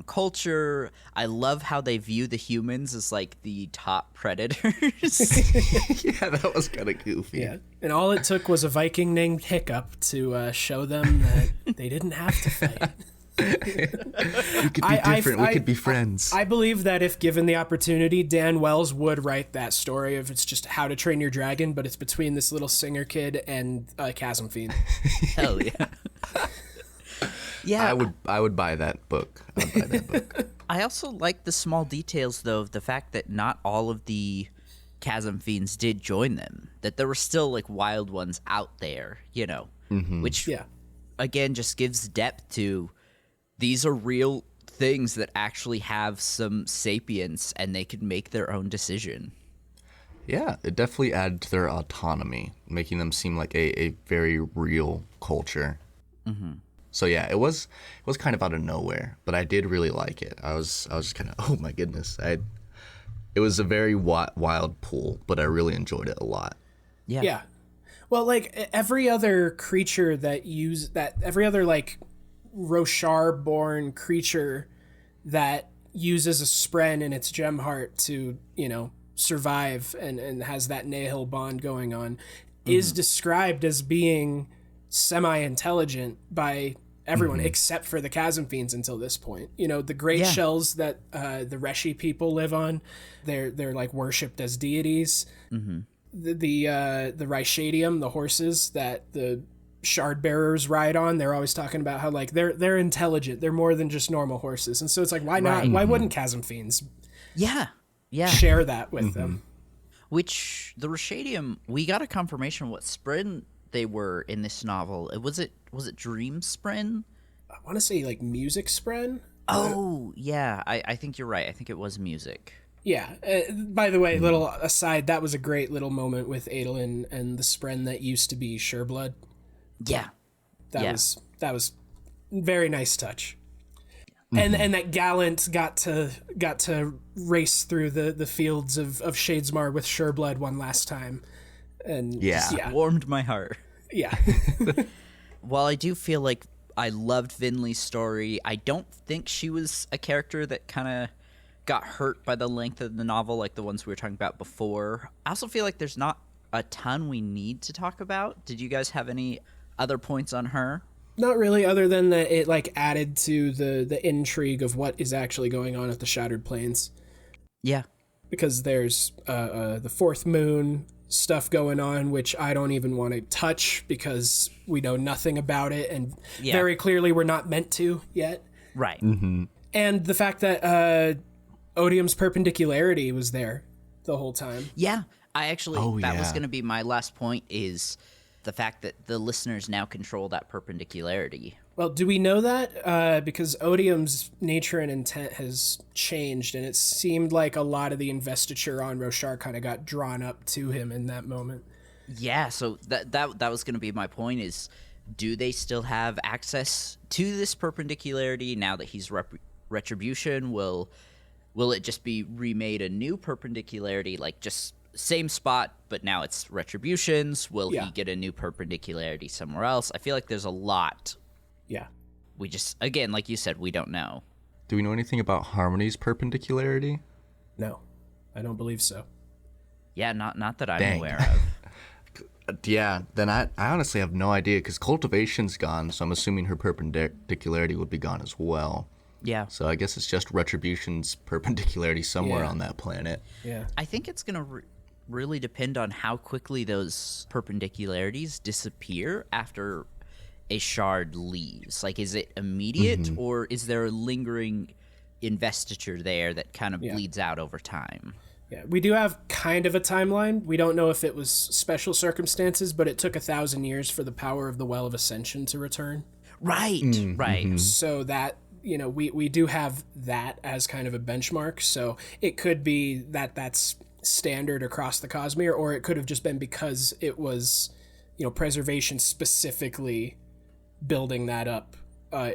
culture. I love how they view the humans as like the top predators. Yeah, that was kind of goofy. Yeah. And all it took was a Viking named Hiccup to show them that they didn't have to fight. We could be different. We could be friends. I believe that if given the opportunity, Dan Wells would write that story of it's just How to Train Your Dragon, but it's between this little singer kid and a Chasm Fiend. Hell yeah. Yeah, I would buy that book. I would buy that book. I also like the small details, though, of the fact that not all of the Chasm Fiends did join them. That there were still, like, wild ones out there, you know, which, again, just gives depth to these are real things that actually have some sapience and they could make their own decision. Yeah, it definitely added to their autonomy, making them seem like a very real culture. So yeah, it was kind of out of nowhere, but I did really like it. I was just kind of, oh my goodness, it was a very wild pull, but I really enjoyed it a lot. Yeah. Well, like every other creature every other like Roshar-born creature that uses a spren in its gem heart to, you know, survive and has that Nihil bond going on is described as being semi-intelligent by everyone except for the Chasm Fiends until this point. You know, the great shells that the Reshi people live on, they're like worshipped as deities. The Rishadium, the horses that the shard bearers ride on, they're always talking about how like they're intelligent, they're more than just normal horses. And so it's like, why not? Why wouldn't Chasm Fiends share that with them? Which the Rishadium, we got a confirmation what spren they were in this novel. Was it Dream Spren? I want to say like music spren. Oh yeah, I think you're right. I think it was music. Yeah. By the way, little aside, that was a great little moment with Adolin and the spren that used to be Sureblood. Yeah. That was very nice touch. And that Gallant got to race through the fields of Shadesmar with Sureblood one last time. And warmed my heart. Yeah. While I do feel like I loved Vinley's story, I don't think she was a character that kind of got hurt by the length of the novel like the ones we were talking about before. I also feel like there's not a ton we need to talk about. Did you guys have any other points on her? Not really, other than that it like added to the intrigue of what is actually going on at the Shattered Plains. Yeah. Because there's the fourth moon stuff going on, which I don't even want to touch because we know nothing about it, and very clearly we're not meant to yet. Right. And the fact that Odium's perpendicularity was there the whole time. Yeah. I actually, that was going to be my last point, is the fact that the listeners now control that perpendicularity. Well, do we know that? Because Odium's nature and intent has changed, and it seemed like a lot of the investiture on Roshar kind of got drawn up to him in that moment. Yeah, so that was going to be my point, is do they still have access to this perpendicularity now that he's Retribution? Will it just be remade a new perpendicularity, like just same spot, but now it's Retributions? Will he get a new perpendicularity somewhere else? I feel like there's a lot. Yeah. We just, again, like you said, we don't know. Do we know anything about Harmony's perpendicularity? No, I don't believe so. Yeah, not that I'm aware of. Yeah, then I honestly have no idea, because Cultivation's gone, so I'm assuming her perpendicularity would be gone as well. Yeah. So I guess it's just Retribution's perpendicularity somewhere on that planet. Yeah. I think it's going to really depend on how quickly those perpendicularities disappear after a shard leaves. Like, is it immediate, or is there a lingering investiture there that kind of bleeds out over time? Yeah, we do have kind of a timeline. We don't know if it was special circumstances, but it took 1,000 years for the power of the Well of Ascension to return. Right, right. So that, we do have that as kind of a benchmark. So it could be that that's standard across the Cosmere, or it could have just been because it was, preservation specifically building that up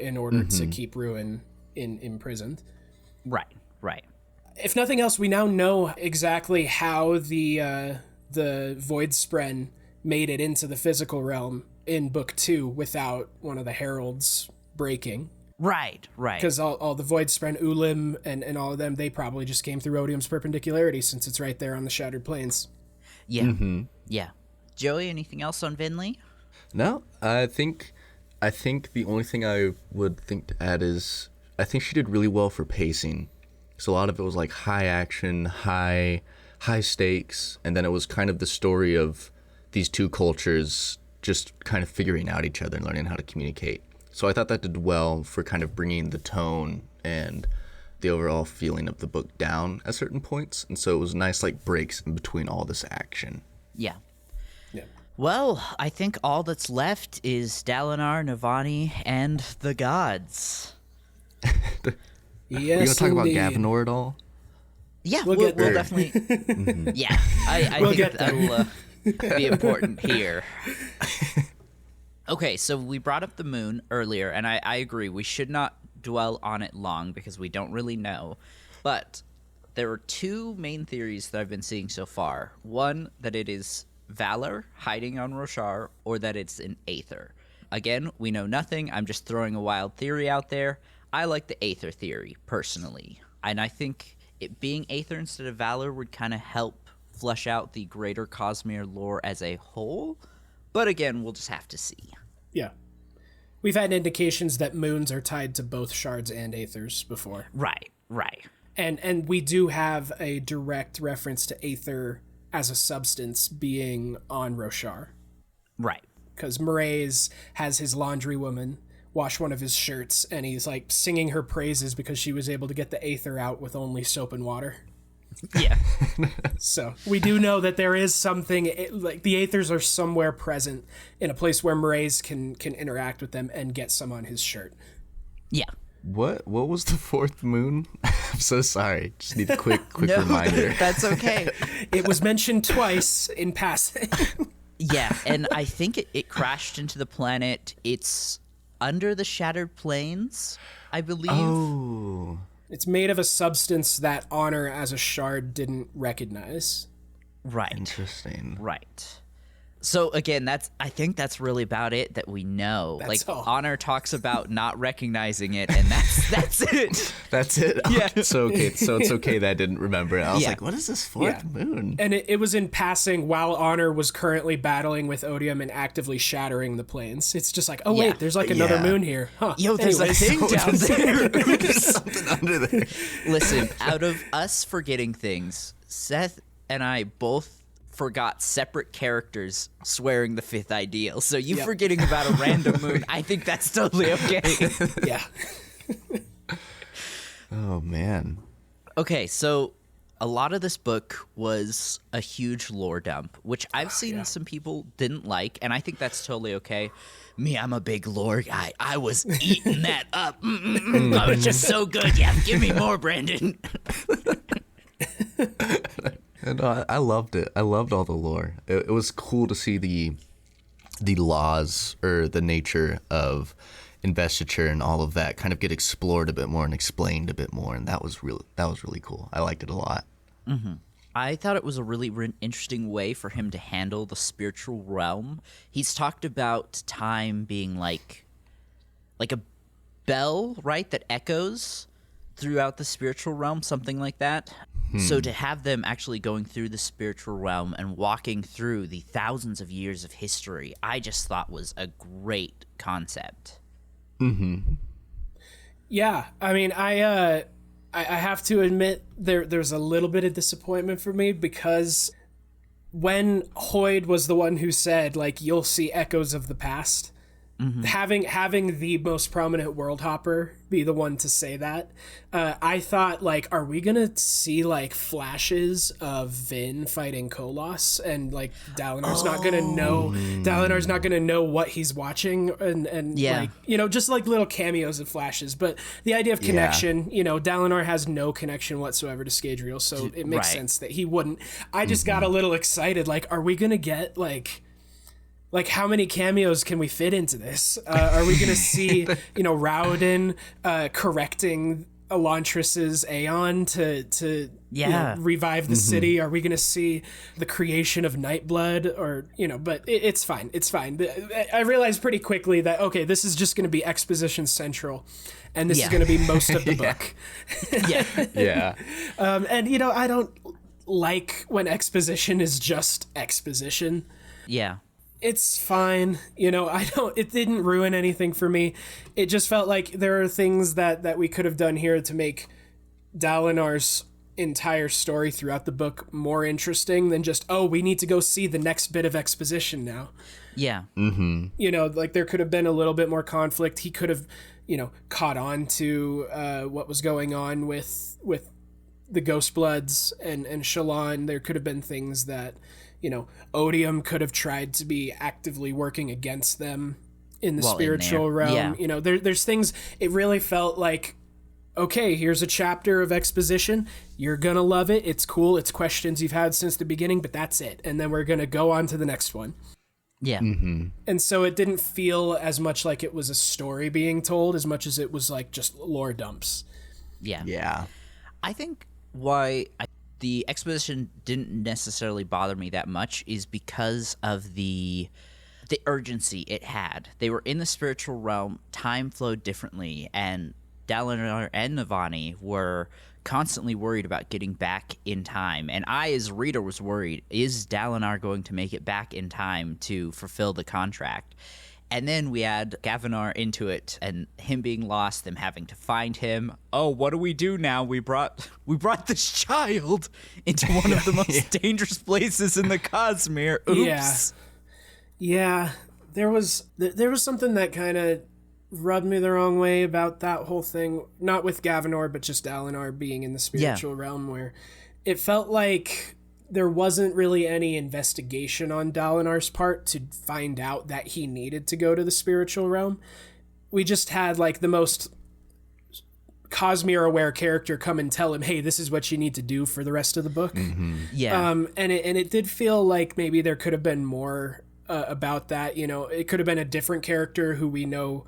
in order to keep Ruin imprisoned. Right, right. If nothing else, we now know exactly how the Voidspren made it into the physical realm in Book 2 without one of the heralds breaking. Right, right. Because all the Voidspren, Ulim, and all of them, they probably just came through Odium's perpendicularity since it's right there on the Shattered Plains. Yeah, yeah. Joey, anything else on Vinley? No, I think the only thing I would think to add is I think she did really well for pacing. So a lot of it was like high action, high stakes, and then it was kind of the story of these two cultures just kind of figuring out each other and learning how to communicate. So I thought that did well for kind of bringing the tone and the overall feeling of the book down at certain points. And so it was nice like breaks in between all this action. Yeah. Well, I think all that's left is Dalinar, Navani, and the gods. Yes, you want to talk about indeed. Gavinor at all? Yeah, We'll we'll get there. definitely. Yeah, I We'll think get there. that'll be important here. Okay, so we brought up the moon earlier, and I agree. We should not dwell on it long because we don't really know. But there are two main theories that I've been seeing so far. One, that it is Valor hiding on Roshar, or that it's an Aether. Again, we know nothing. I'm just throwing a wild theory out there. I like the Aether theory, personally. And I think it being Aether instead of Valor would kind of help flesh out the greater Cosmere lore as a whole. But again, we'll just have to see. Yeah. We've had indications that moons are tied to both Shards and Aethers before. Right, right. And we do have a direct reference to Aether as a substance being on Roshar. Right. Because Mraize has his laundry woman wash one of his shirts, and he's like singing her praises because she was able to get the Aether out with only soap and water. Yeah. So we do know that there is something, like the Aethers are somewhere present in a place where Mraize can interact with them and get some on his shirt. Yeah. What was the fourth moon? I'm so sorry. Just need a quick No, reminder. that's okay. It was mentioned twice in passing. Yeah, and I think it crashed into the planet. It's under the Shattered Plains, I believe. Oh. It's made of a substance that Honor as a shard didn't recognize. Right. Interesting. Right. So again, I think that's really about it that we know. That's all. Honor talks about not recognizing it, and that's it. That's it? Yeah. So it's okay that I didn't remember it. I was Yeah. like, what is this fourth moon? And it was in passing while Honor was currently battling with Odium and actively shattering the planes. It's just like, oh Yeah. wait, there's like another Yeah. moon here. Huh. Yo, there's Anyways. a thing down there. There's something under there. Listen, out of us forgetting things, Seth and I both forgot separate characters swearing the fifth ideal. So you Yep. forgetting about a random moon, I think that's totally okay. Yeah. Oh, man. Okay, so a lot of this book was a huge lore dump, which I've seen some people didn't like, and I think that's totally okay. Me, I'm a big lore guy. I was eating that up. Oh, it's just so good. Yeah, give me more, Brandon. And I loved it. I loved all the lore. It was cool to see the laws or the nature of investiture and all of that kind of get explored a bit more and explained a bit more, and that was really cool. I liked it a lot. I thought it was a really interesting way for him to handle the spiritual realm. He's talked about time being like a bell, right, that echoes throughout the spiritual realm, something like that. So to have them actually going through the spiritual realm and walking through the thousands of years of history, I just thought was a great concept. Yeah. I mean, I have to admit there's a little bit of disappointment for me because when Hoyd was the one who said, like, you'll see echoes of the past, having the most prominent world hopper be the one to say that, I thought, like, are we gonna see like flashes of Vin fighting Kolos, and like Dalinar's not gonna know what he's watching, and like, you know, just like little cameos and flashes. But the idea of connection, you know, Dalinar has no connection whatsoever to Scadrial, so it makes sense that he wouldn't. I just got a little excited, like, are we gonna get like how many cameos can we fit into this? Are we going to see, you know, Raoden correcting Elantris's Aeon to you know, revive the city? Are we going to see the creation of Nightblood? Or, you know, but it's fine. It's fine. I realized pretty quickly that, okay, this is just going to be exposition central, and this is going to be most of the book. And, you know, I don't like when exposition is just exposition. Yeah. It's fine, you know, it didn't ruin anything for me. It just felt like there are things that we could have done here to make Dalinar's entire story throughout the book more interesting than just, oh, we need to go see the next bit of exposition now. Yeah. You know, like, there could have been a little bit more conflict. He could have, you know, caught on to what was going on with the Ghostbloods and Shallan. There could have been things that, you know, Odium could have tried to be actively working against them in the spiritual realm. Yeah. You know, there's things, it really felt like, okay, here's a chapter of exposition. You're going to love it. It's cool. It's questions you've had since the beginning, but that's it. And then we're going to go on to the next one. Yeah. And so it didn't feel as much like it was a story being told as much as it was like just lore dumps. Yeah. I think why the exposition didn't necessarily bother me that much is because of the urgency it had. They were in the spiritual realm, time flowed differently, and Dalinar and Navani were constantly worried about getting back in time. And I, as a reader, was worried, is Dalinar going to make it back in time to fulfill the contract? And then we add Gavinar into it, and him being lost, them having to find him. Oh, what do we do now? We brought this child into one of the most dangerous places in the Cosmere. Oops. Yeah. There was something that kind of rubbed me the wrong way about that whole thing. Not with Gavinar, but just Dalinar being in the spiritual realm, where it felt like there wasn't really any investigation on Dalinar's part to find out that he needed to go to the spiritual realm. We just had like the most Cosmere aware character come and tell him, hey, this is what you need to do for the rest of the book. And it did feel like maybe there could have been more about that. You know, it could have been a different character who we know,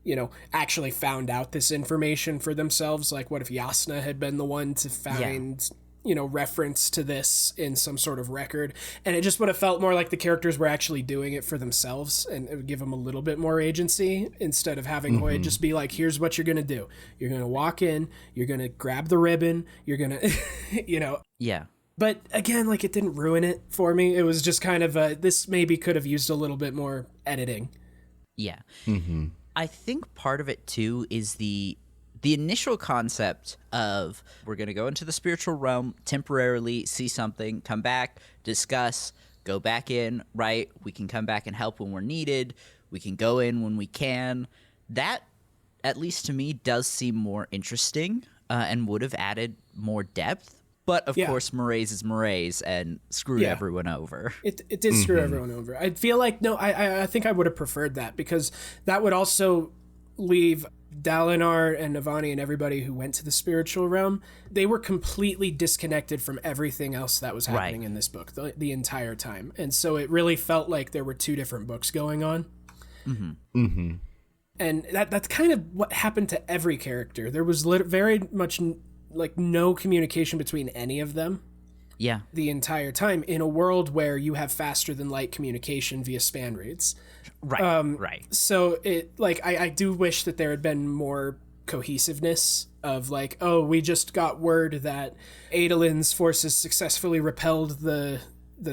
you know, actually found out this information for themselves. Like, what if Jasnah had been the one to find you know, reference to this in some sort of record, and it just would have felt more like the characters were actually doing it for themselves, and it would give them a little bit more agency instead of having Hoyd just be like, here's what you're gonna do. You're gonna walk in, you're gonna grab the ribbon, you're gonna you know. But again, like, it didn't ruin it for me. It was just kind of this maybe could have used a little bit more editing. I think part of it too is the initial concept of, we're going to go into the spiritual realm temporarily, see something, come back, discuss, go back in, right? We can come back and help when we're needed. We can go in when we can. That, at least to me, does seem more interesting and would have added more depth. But, of course, Mraize is Mraize and screwed everyone over. It did screw everyone over. I feel like, no, I think I would have preferred that, because that would also leave Dalinar and Navani and everybody who went to the spiritual realm, they were completely disconnected from everything else that was happening in this book the entire time. And so it really felt like there were two different books going on. And that's kind of what happened to every character. There was very much like no communication between any of them. The entire time, in a world where you have faster than light communication via span reads. So it, like, I do wish that there had been more cohesiveness of like, oh, we just got word that Adolin's forces successfully repelled the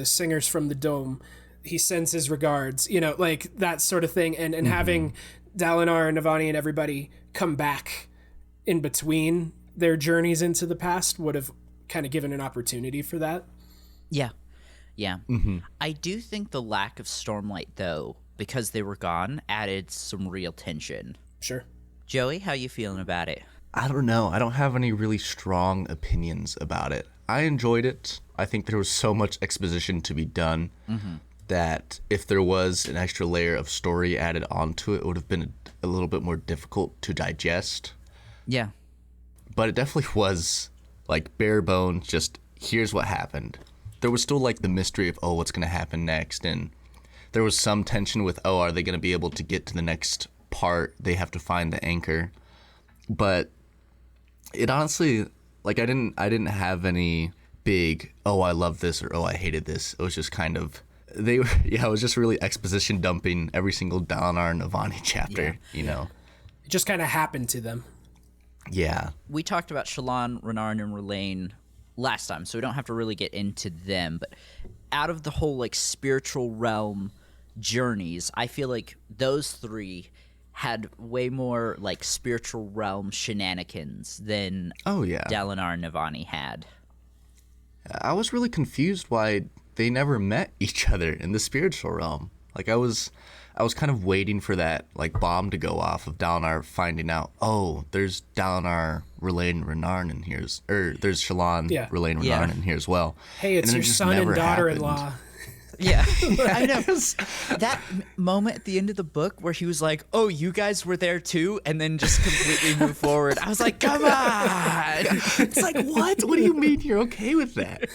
singers from the dome. He sends his regards, you know, like that sort of thing. And having Dalinar and Navani and everybody come back in between their journeys into the past would have kind of given an opportunity for that. I do think the lack of Stormlight, though, because they were gone, added some real tension. Sure. Joey, how you feeling about it? I don't know. I don't have any really strong opinions about it. I enjoyed it. I think there was so much exposition to be done that if there was an extra layer of story added onto it, it would have been a little bit more difficult to digest. Yeah. But it definitely was like bare bones, just here's what happened. There was still like the mystery of, oh, what's going to happen next? And there was some tension with, oh, are they going to be able to get to the next part? They have to find the anchor. But it honestly, like, I didn't have any big, oh, I love this or oh, I hated this. It was just kind of, it was just really exposition dumping every single Dalinar and Navani chapter, you know? It just kind of happened to them. Yeah. We talked about Shallan, Renarin, and R'lain last time, so we don't have to really get into them. But out of the whole, like, spiritual realm journeys, I feel like those three had way more, like, spiritual realm shenanigans than Dalinar and Navani had. I was really confused why they never met each other in the spiritual realm. Like, I was kind of waiting for that, like, bomb to go off of Dalinar finding out, oh, there's Dalinar, R'lain, Renarin in here, there's Shallan, R'lain, Renarin in here as well. Hey, it's your son and daughter-in-law. Yeah, I know. That moment at the end of the book where he was like, oh, you guys were there too, and then just completely move forward. I was like, come on. It's like, what? What do you mean you're okay with that?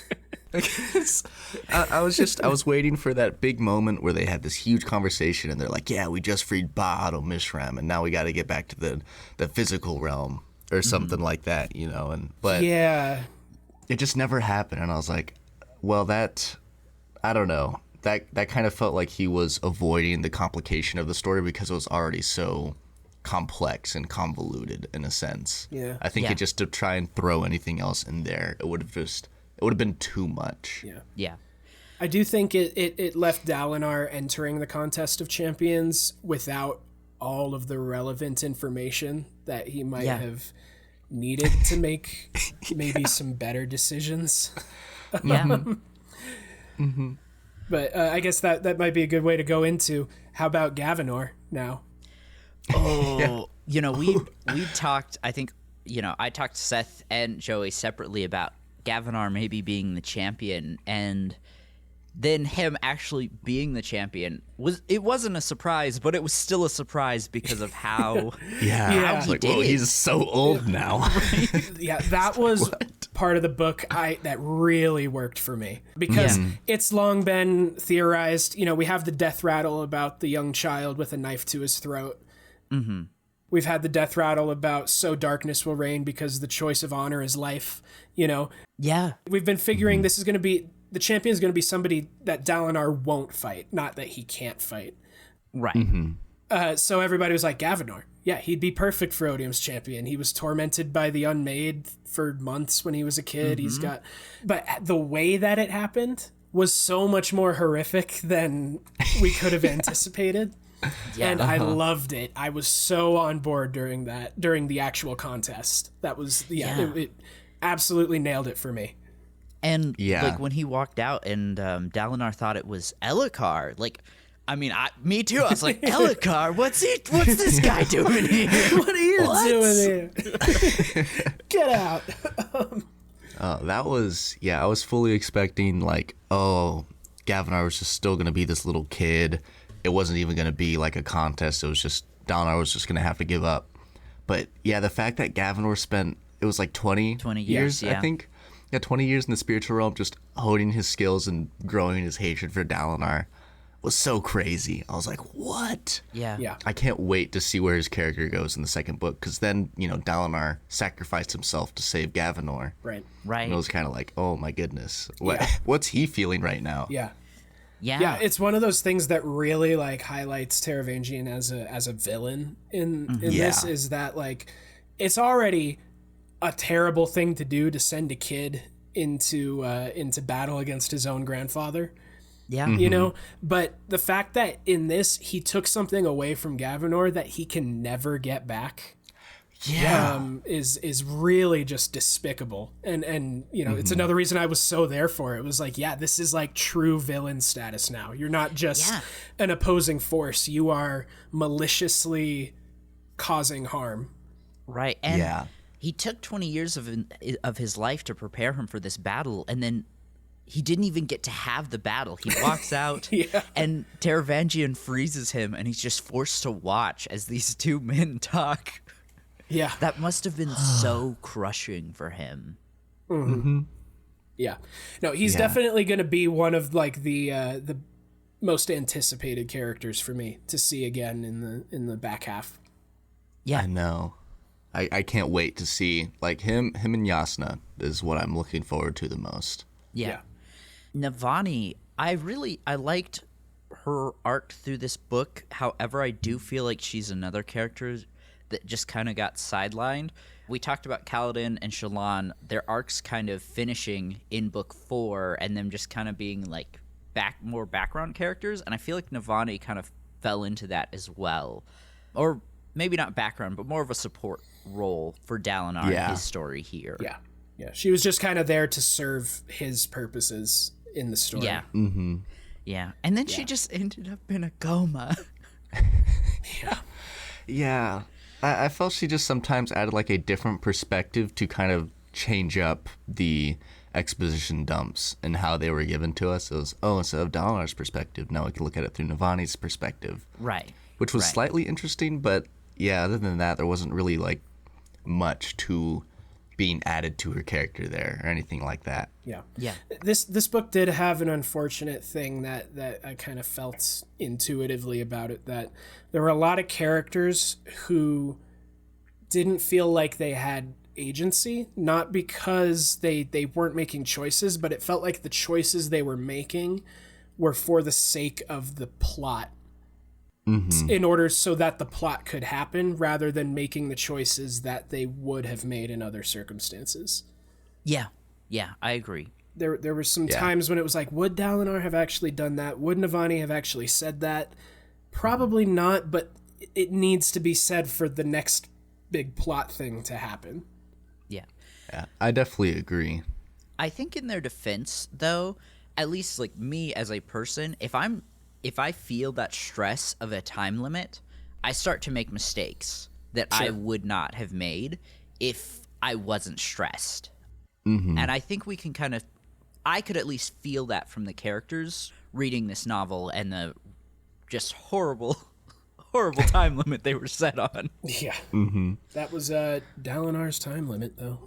I was waiting for that big moment where they had this huge conversation and they're like, yeah, we just freed Ba'ato Mishram and now we got to get back to the physical realm or something like that, you know? But it just never happened. And I was like, well, I don't know. That kind of felt like he was avoiding the complication of the story because it was already so complex and convoluted in a sense. Yeah. I think just to try and throw anything else in there, it would have been too much. Yeah. I do think it left Dalinar entering the contest of champions without all of the relevant information that he might have needed to make maybe some better decisions. Yeah. But I guess that might be a good way to go into how about Gavinor now? Oh, we talked, I think, I talked to Seth and Joey separately about Gavinar maybe being the champion, and then him actually being the champion wasn't a surprise, but it was still a surprise because of how how he did. Whoa, he's so old now. Yeah, that was part of the book that really worked for me because it's long been theorized. We have the death rattle about the young child with a knife to his throat. Mm-hmm. We've had the death rattle about so darkness will reign because the choice of honor is life. Yeah. We've been figuring this is going to be the champion is going to be somebody that Dalinar won't fight, not that he can't fight. Right. Mm-hmm. So everybody was like, Gavinor. Yeah, he'd be perfect for Odium's champion. He was tormented by the Unmade for months when he was a kid. But the way that it happened was so much more horrific than we could have anticipated. And I loved it. I was so on board during the actual contest. That was, it absolutely nailed it for me. And like when he walked out and Dalinar thought it was Elhokar, like, I mean, me too. I was like, Elhokar, what's this guy doing here? What are you doing here? Get out. That was, I was fully expecting like, oh, Gavinar was just still going to be this little kid. It wasn't even going to be like a contest. It was just, Dalinar was just going to have to give up. But the fact that Gavinor spent, it was like 20 years, I think. Yeah, 20 years in the spiritual realm, just honing his skills and growing his hatred for Dalinar was so crazy. I was like, what? Yeah. I can't wait to see where his character goes in the second book, because then, Dalinar sacrificed himself to save Gavinor. Right. And it was kind of like, oh my goodness. What's he feeling right now? Yeah, it's one of those things that really like highlights Taravangian as a villain in this, is that like it's already a terrible thing to do to send a kid into battle against his own grandfather. Yeah. But the fact that in this he took something away from Gavinor that he can never get back. is really just despicable. And you know, it's another reason I was so there for it. It was like, yeah, this is like true villain status now. You're not just an opposing force. You are maliciously causing harm. Right. And he took 20 years of his life to prepare him for this battle, and then he didn't even get to have the battle. He walks out, and Taravangian freezes him, and he's just forced to watch as these two men talk. Yeah. That must have been so crushing for him. Yeah. No, he's definitely going to be one of like the most anticipated characters for me to see again in the back half. Yeah. I know. I can't wait to see, like, him and Jasnah is what I'm looking forward to the most. Yeah. Navani, I liked her arc through this book. However, I do feel like she's another character that just kind of got sidelined. We talked about Kaladin and Shallan, their arcs kind of finishing in book 4 and them just kind of being like more background characters, and I feel like Navani kind of fell into that as well. Or maybe not background, but more of a support role for Dalinar and his story here. Yeah. Yeah. She was just kind of there to serve his purposes in the story. Yeah. Yeah. And then she just ended up in a coma. Yeah. I felt she just sometimes added like a different perspective to kind of change up the exposition dumps and how they were given to us. It was, instead of Dalinar's perspective, now we can look at it through Navani's perspective. Right. Which was slightly interesting, but yeah, other than that, there wasn't really like much to being added to her character there or anything like that. Yeah. Yeah. This book did have an unfortunate thing that I kind of felt intuitively about it, that there were a lot of characters who didn't feel like they had agency, not because they weren't making choices, but it felt like the choices they were making were for the sake of the plot. In order so that the plot could happen, rather than making the choices that they would have made in other circumstances. Yeah, I agree. There were some times when it was like, would Dalinar have actually done that? Would Navani have actually said that? Probably not, but it needs to be said for the next big plot thing to happen. Yeah, I definitely agree. I think in their defense, though, at least like me as a person, if I feel that stress of a time limit, I start to make mistakes that I would not have made if I wasn't stressed. And I think we can I could at least feel that from the characters reading this novel and the just horrible time limit they were set on. Yeah. That was Dalinar's time limit, though.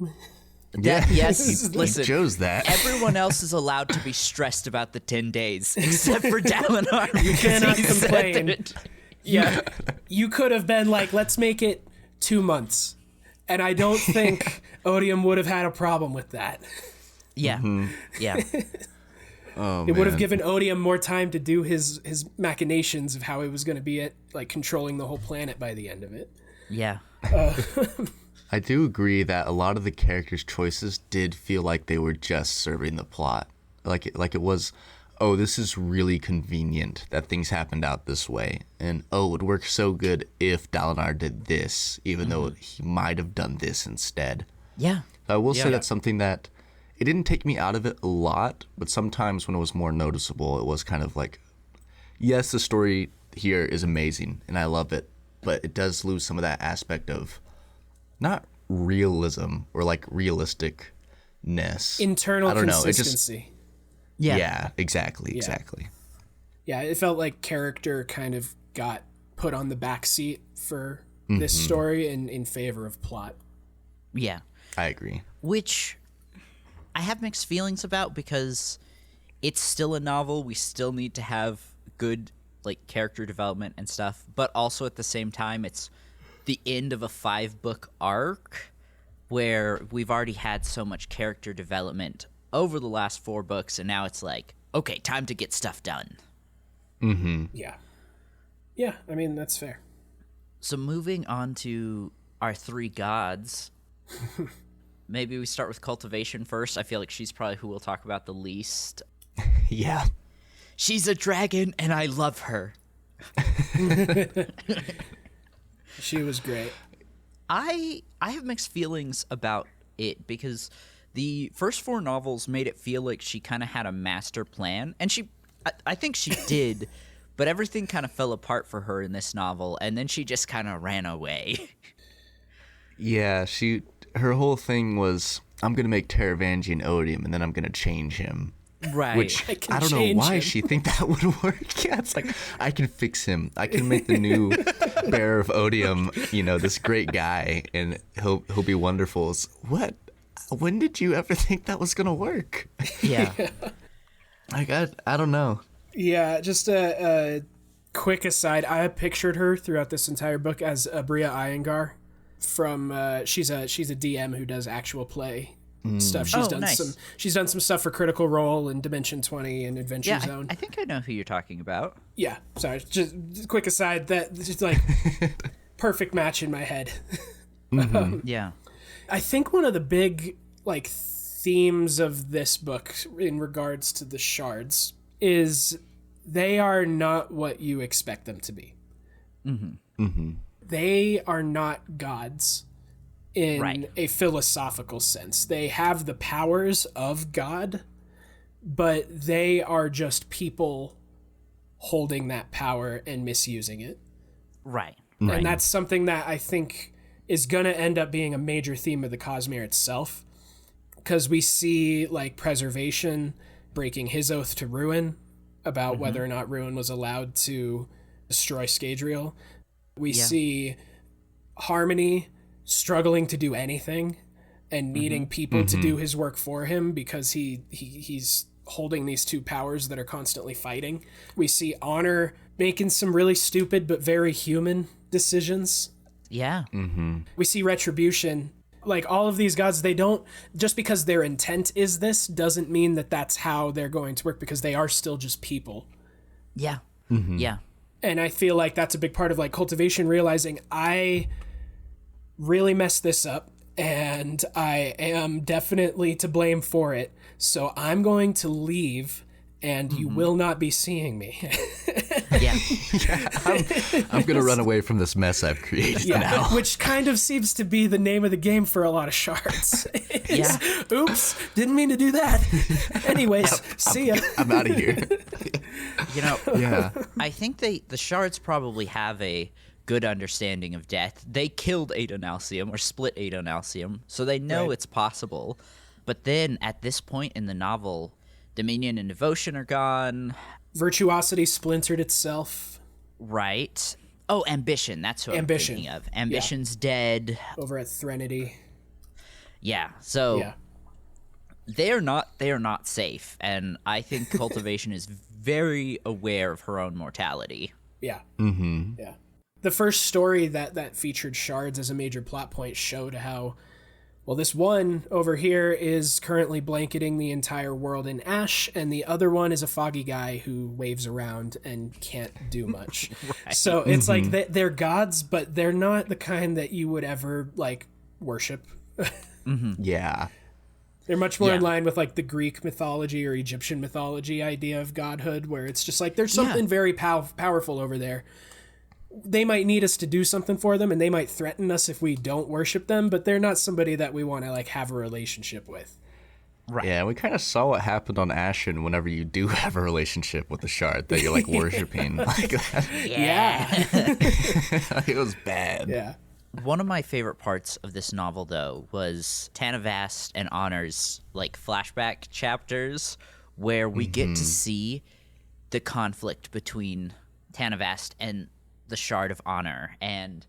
Yes, listen, He chose that. everyone else is allowed to be stressed about the 10 days, except for Dalinar. You cannot he said complain. that Yeah. You could have been like, let's make it 2 months. And I don't think Odium would have had a problem with that. Yeah. Yeah. Oh, It would have given Odium more time to do his machinations of how he was going to be at like controlling the whole planet by the end of it. Yeah. I do agree that a lot of the characters' choices did feel like they were just serving the plot. Like it was, this is really convenient that things happened out this way. And, it would work so good if Dalinar did this, even though he might have done this instead. Yeah. I will say that's something that, it didn't take me out of it a lot, but sometimes when it was more noticeable, it was kind of like, yes, the story here is amazing, and I love it, but it does lose some of that aspect of not realism or like realisticness. Internal I don't know. consistency. Yeah, exactly. Yeah, it felt like character kind of got put on the back seat for this story in favor of plot. Yeah. I agree. Which I have mixed feelings about because it's still a novel. We still need to have good like character development and stuff, but also at the same time it's the end of a 5-book arc where we've already had so much character development over the last 4 books, and now it's like, okay, time to get stuff done. Yeah. Yeah, I mean, that's fair. So moving on to our 3 gods, maybe we start with cultivation first. I feel like she's probably who we'll talk about the least. Yeah. She's a dragon, and I love her. She was great. I have mixed feelings about it because the first 4 novels made it feel like she kind of had a master plan, and I think she did, but everything kind of fell apart for her in this novel, and then she just kind of ran away. Yeah, her whole thing was, I'm going to make Taravangian odium, and then I'm going to change him. Right. Which, I don't know why she think that would work. Yeah, it's like, I can fix him. I can make the new bearer of odium, this great guy, and he'll be wonderful. It's, what? When did you ever think that was going to work? Yeah. Like, I don't know. Yeah, just a quick aside. I pictured her throughout this entire book as Abria Iyengar from she's a DM who does actual play stuff. She's done some stuff for Critical Role and Dimension 20 and Adventure Zone. I think I know who you're talking about. Yeah, sorry. Just quick aside, that just like perfect match in my head. Yeah. I think one of the big like themes of this book in regards to the Shards is they are not what you expect them to be. They are not gods in a philosophical sense. They have the powers of God, but they are just people holding that power and misusing it. Right. And that's something that I think is going to end up being a major theme of the Cosmere itself, because we see like Preservation breaking his oath to Ruin about whether or not Ruin was allowed to destroy Scadrial. We see Harmony struggling to do anything and needing people to do his work for him because he's holding these 2 powers that are constantly fighting. We see Honor making some really stupid but very human decisions. Yeah. We see Retribution. Like, all of these gods, they don't, just because their intent is this doesn't mean that that's how they're going to work, because they are still just people. Yeah. Yeah. And I feel like that's a big part of like Cultivation, realizing I really messed this up and I am definitely to blame for it. So I'm going to leave and you will not be seeing me. Yeah. I'm going to run away from this mess I've created now. Which kind of seems to be the name of the game for a lot of Shards. Yeah. Oops, didn't mean to do that. Anyways, see ya. I'm out of here. Yeah. I think the Shards probably have a good understanding of death. They killed Adonalcium or split Adonalcium, so they know it's possible. But then at this point in the novel, Dominion and Devotion are gone. Virtuosity splintered itself. Right. Oh, Ambition. That's who I'm thinking of. Ambition's dead. Over at Threnody. Yeah. So they are not safe, and I think Cultivation is very aware of her own mortality. Yeah. Yeah. The first story that featured Shards as a major plot point showed how, well, this one over here is currently blanketing the entire world in ash, and the other one is a foggy guy who waves around and can't do much. So it's like they're gods, but they're not the kind that you would ever like worship. Yeah. They're much more in line with like the Greek mythology or Egyptian mythology idea of godhood, where it's just like there's something very powerful over there. They might need us to do something for them, and they might threaten us if we don't worship them, but they're not somebody that we want to like have a relationship with. Right. Yeah, we kind of saw what happened on Ashen whenever you do have a relationship with a shard that you're like worshiping. Like that. Yeah. It was bad. Yeah. One of my favorite parts of this novel, though, was Tanavast and Honor's like flashback chapters, where we get to see the conflict between Tanavast and the Shard of Honor, and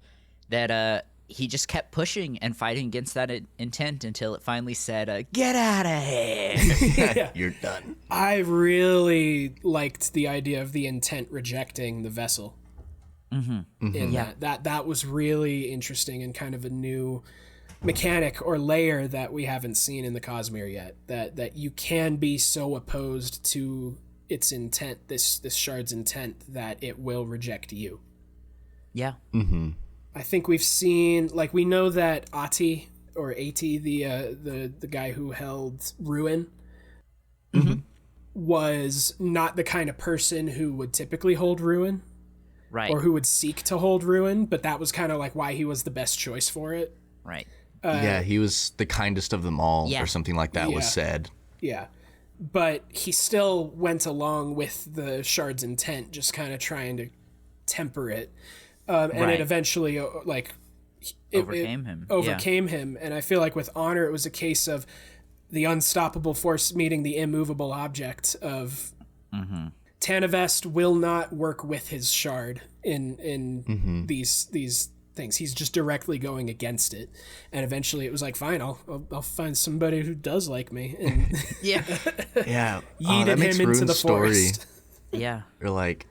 that he just kept pushing and fighting against that intent until it finally said, "Get out of here! You're done." I really liked the idea of the intent rejecting the vessel. That was really interesting and kind of a new mechanic or layer that we haven't seen in the Cosmere yet. That you can be so opposed to its intent, this shard's intent, that it will reject you. Yeah. I think we've seen, like, we know that Ati, the guy who held Ruin, was not the kind of person who would typically hold Ruin. Right. or who would seek to hold ruin, but that was kind of like why he was the best choice for it. Right. Yeah, he was the kindest of them all, Yeah. or something like that was said. Yeah. But he still went along with the Shards' intent, just kind of trying to temper it. And Right. it eventually, Overcame him. Overcame him. And I feel like with Honor, it was a case of the unstoppable force meeting the immovable object of Tanavest will not work with his shard in these things. He's just directly going against it. And eventually it was like, fine, I'll find somebody who does like me. And Yeah. Yeah. yeeted that makes him into Rune's the story, forest. Yeah. or like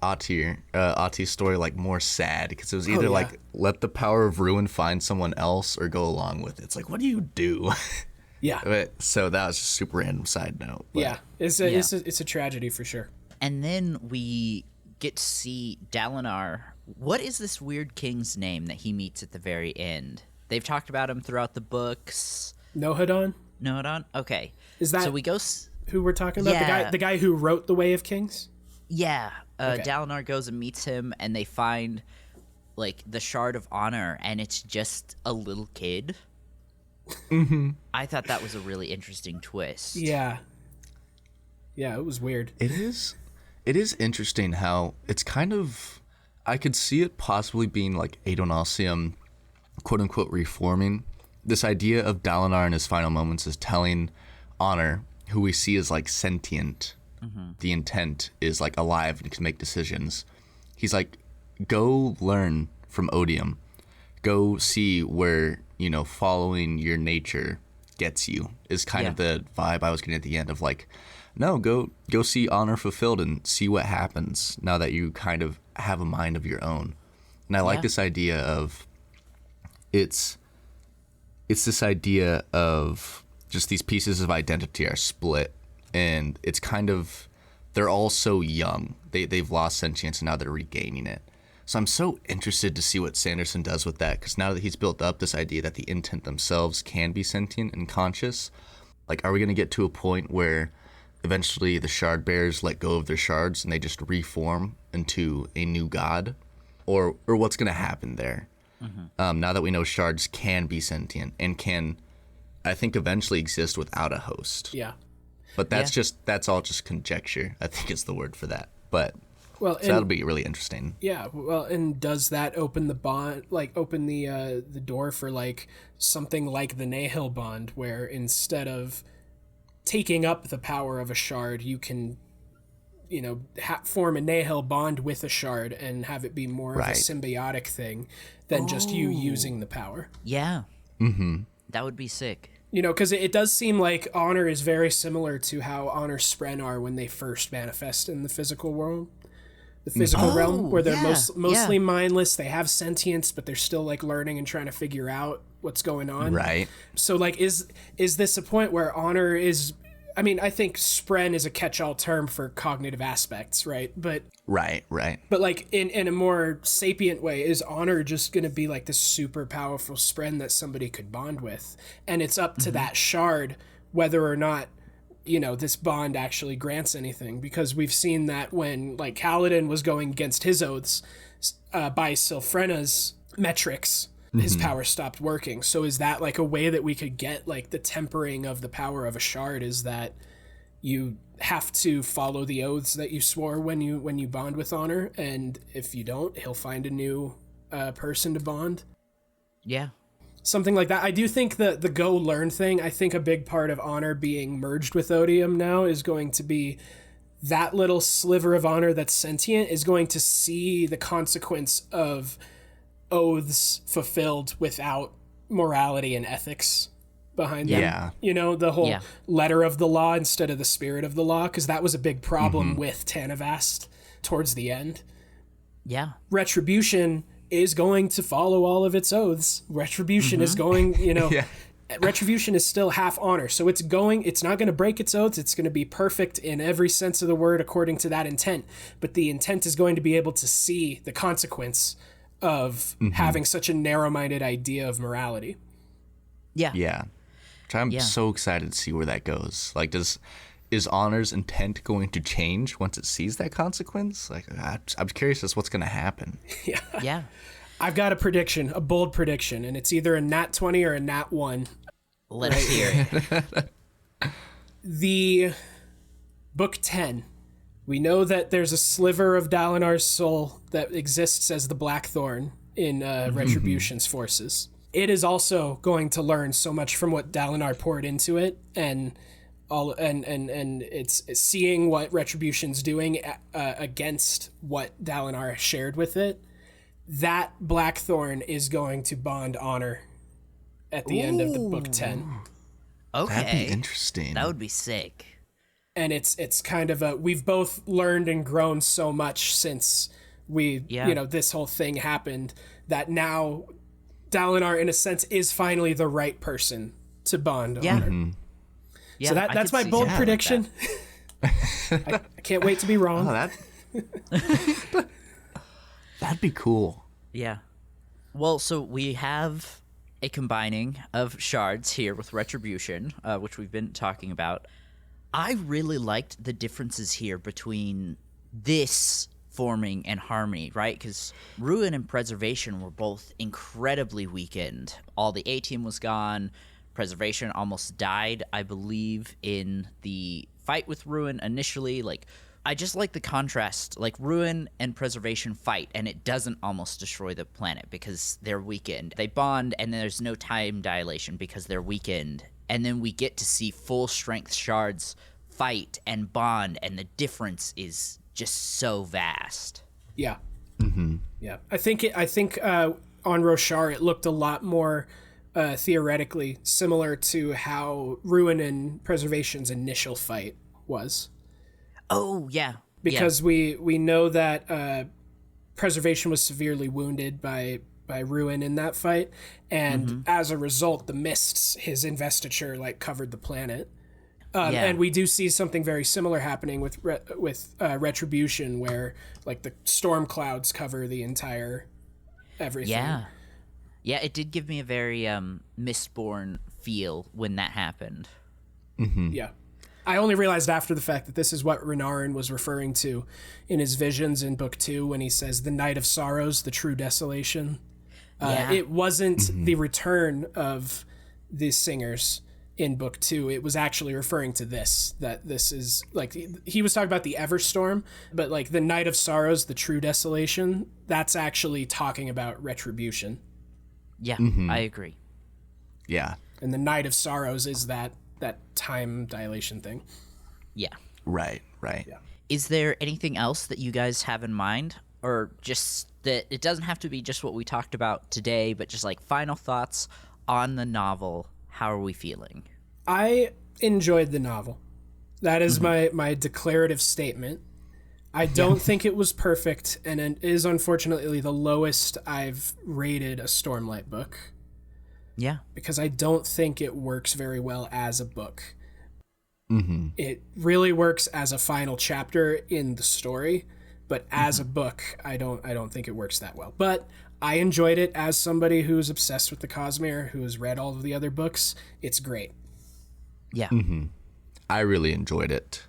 Ati's story, like more sad, because it was either like let the power of ruin find someone else or go along with it. It's like, what do you do? Yeah. But, so that was just a super random side note. But Yeah. It's a tragedy for sure. And then we get to see Dalinar. What is this weird king's name that he meets at the very end? They've talked about him throughout the books. Nohadon? Nohadon? Okay. Is that so we go who we're talking about? Yeah. The guy who wrote The Way of Kings? Yeah. Okay. Dalinar goes and meets him, and they find like the Shard of Honor, and it's just a little kid. I thought that was a really interesting twist. Yeah. Yeah, it was weird. It is interesting how it's kind of, I could see it possibly being like Adonasium, quote unquote, reforming. This idea of Dalinar in his final moments is telling Honor, who we see as like sentient, the intent is like alive and can make decisions. He's like, go learn from Odium. Go see where, following your nature gets you, is kind of the vibe I was getting at the end of like, no, go see Honor fulfilled and see what happens now that you kind of have a mind of your own. And I like this idea of it's this idea of just these pieces of identity are split, and it's kind of, they're all so young. They've lost sentience and now they're regaining it. So I'm so interested to see what Sanderson does with that, because now that he's built up this idea that the intent themselves can be sentient and conscious, like, are we going to get to a point where eventually the shard bearers let go of their shards and they just reform into a new god? Or what's going to happen there? Now that we know shards can be sentient and can, I think, eventually exist without a host. Yeah. But that's all just conjecture, I think is the word for that. But Well, so that'll be really interesting. Yeah, well, and does that open the bond, like open the door for like something like the Nahil bond, where instead of taking up the power of a shard, you can, form a Nahil bond with a shard and have it be more of a symbiotic thing than just you using the power. Yeah. That would be sick. Because it does seem like Honor is very similar to how Honor Spren are when they first manifest in the physical world. The physical realm, where they're mostly mindless. They have sentience, but they're still like learning and trying to figure out what's going on. Right. So like, is this a point where Honor is? I mean, I think Spren is a catch-all term for cognitive aspects, right? But Right. But like in a more sapient way, is Honor just going to be like this super powerful Spren that somebody could bond with, and it's up to that shard whether or not this bond actually grants anything, because we've seen that when like Kaladin was going against his oaths by Sylphrena's metrics, his power stopped working. So is that like a way that we could get like the tempering of the power of a shard, is that you have to follow the oaths that you swore when you bond with Honor, and if you don't, he'll find a new person to bond? Yeah. Something like that. I do think the go learn thing, I think a big part of Honor being merged with Odium now is going to be that little sliver of Honor that's sentient is going to see the consequence of oaths fulfilled without morality and ethics behind them. Yeah. The whole letter of the law instead of the spirit of the law, because that was a big problem with Tanavast towards the end. Yeah. Retribution is going to follow all of its oaths. Retribution is going, Retribution is still half Honor. So it's not going to break its oaths. It's going to be perfect in every sense of the word according to that intent. But the intent is going to be able to see the consequence of having such a narrow-minded idea of morality. Yeah. Yeah. Which I'm so excited to see where that goes. Like, is Honor's intent going to change once it sees that consequence? Like, I'm curious as to what's going to happen. Yeah. I've got a prediction, a bold prediction, and it's either a nat 20 or a nat 1. Let's hear it. The book 10. We know that there's a sliver of Dalinar's soul that exists as the Blackthorn in Retribution's forces. It is also going to learn so much from what Dalinar poured into it, and it's seeing what Retribution's doing against what Dalinar shared with it. That Blackthorn is going to bond Honor at the end of the book 10. Okay. That'd be interesting. That would be sick. And it's kind of we've both learned and grown so much since this whole thing happened, that now Dalinar, in a sense, is finally the right person to bond Honor. Mm-hmm. Yeah, So that's my bold prediction. I can't wait to be wrong. That'd be cool. Yeah. Well, so we have a combining of shards here with Retribution, which we've been talking about. I really liked the differences here between this forming and Harmony, right? Because Ruin and Preservation were both incredibly weakened. All the A-Team was gone. Preservation almost died, I believe, in the fight with Ruin initially. I just like the contrast. Ruin and Preservation fight, and it doesn't almost destroy the planet because they're weakened. They bond, and there's no time dilation because they're weakened. And then we get to see full-strength shards fight and bond, and the difference is just so vast. Yeah. Mm-hmm. Yeah. I think on Roshar it looked a lot more theoretically similar to how Ruin and Preservation's initial fight was. Oh, yeah. Because we know that Preservation was severely wounded by Ruin in that fight, and as a result, the mists, his investiture, covered the planet. And we do see something very similar happening with Retribution, where the storm clouds cover the entire everything. Yeah, it did give me a very Mistborn feel when that happened. Mm-hmm. Yeah. I only realized after the fact that this is what Renarin was referring to in his visions in Book 2 when he says, the night of sorrows, the true desolation. It wasn't the return of the singers in Book 2. It was actually referring to this, that this is, he was talking about the Everstorm, but, the night of sorrows, the true desolation, that's actually talking about Retribution. Yeah, I agree. Yeah. And the night of sorrows is that time dilation thing. Yeah. Right. Yeah. Is there anything else that you guys have in mind? Or just that it doesn't have to be just what we talked about today, but just final thoughts on the novel. How are we feeling? I enjoyed the novel. That is my declarative statement. I don't think it was perfect, and it is unfortunately the lowest I've rated a Stormlight book. Yeah. Because I don't think it works very well as a book. Mm-hmm. It really works as a final chapter in the story, but as a book, I don't think it works that well. But I enjoyed it as somebody who's obsessed with the Cosmere, who has read all of the other books. It's great. Yeah. Mm-hmm. I really enjoyed it.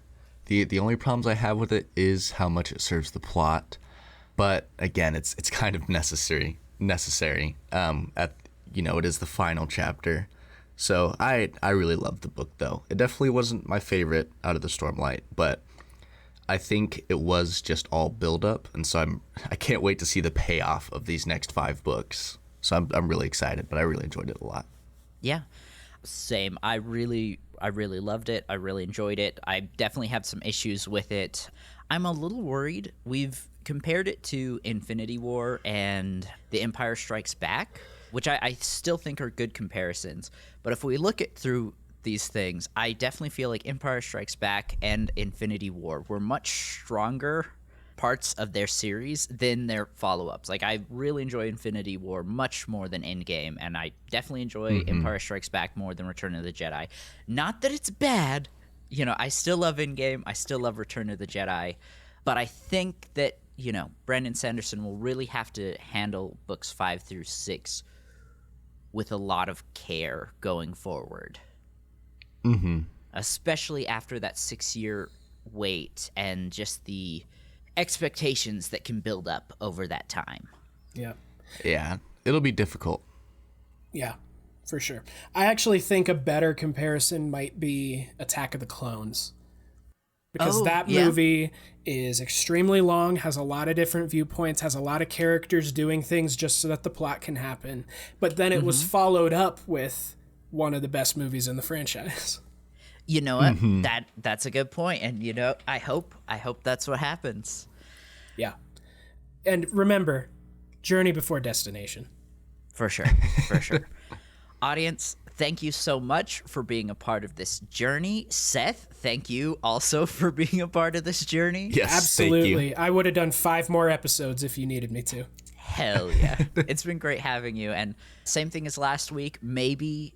The only problems I have with it is how much it serves the plot. But again, it's kind of necessary. It is the final chapter. So I really loved the book, though. It definitely wasn't my favorite out of the Stormlight, but I think it was just all build up, and so I can't wait to see the payoff of these next 5 books. So I'm really excited, but I really enjoyed it a lot. Yeah. Same. I really loved it. I really enjoyed it. I definitely have some issues with it. I'm a little worried. We've compared it to Infinity War and The Empire Strikes Back, which I still think are good comparisons. But if we look at through these things, I definitely feel like Empire Strikes Back and Infinity War were much stronger parts of their series than their follow-ups. I really enjoy Infinity War much more than Endgame, and I definitely enjoy Empire Strikes Back more than Return of the Jedi. Not that it's bad. I still love Endgame. I still love Return of the Jedi. But I think that, Brandon Sanderson will really have to handle books 5 through 6 with a lot of care going forward. Mm-hmm. especially after that 6-year wait and just the expectations that can build up over that time. Yeah. Yeah, it'll be difficult. Yeah, for sure. I actually think a better comparison might be Attack of the Clones. Because that movie is extremely long, has a lot of different viewpoints, has a lot of characters doing things just so that the plot can happen. But then it was followed up with one of the best movies in the franchise. You know what? That's a good point. And you know, I hope that's what happens. Yeah. And remember, journey before destination. For sure. For sure. Audience, thank you so much for being a part of this journey. Seth, thank you also for being a part of this journey. Yes, absolutely. Thank you. I would have done 5 more episodes if you needed me to. Hell yeah. It's been great having you. And same thing as last week. Maybe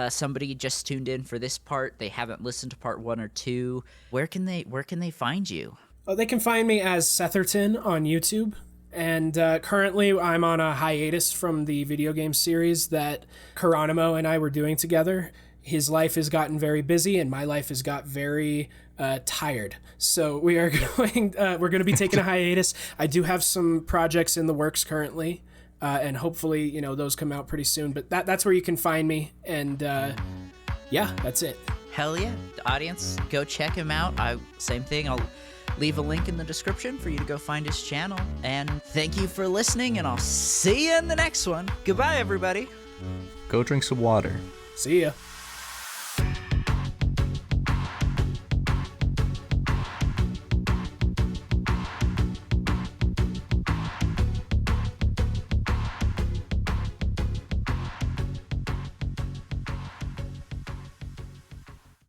somebody just tuned in for this part. They haven't listened to part 1 or 2. Where can they find you? Oh, they can find me as Setherton on YouTube. And currently I'm on a hiatus from the video game series that Geronimo and I were doing together. His life has gotten very busy and my life has got very tired. So we are we're going to be taking a hiatus. I do have some projects in the works currently, and hopefully, you know, those come out pretty soon. But that's where you can find me. And yeah, that's it. Hell yeah. Audience, go check him out. Same thing. I'll leave a link in the description for you to go find his channel. And thank you for listening, and I'll see you in the next one. Goodbye, everybody. Go drink some water. See ya.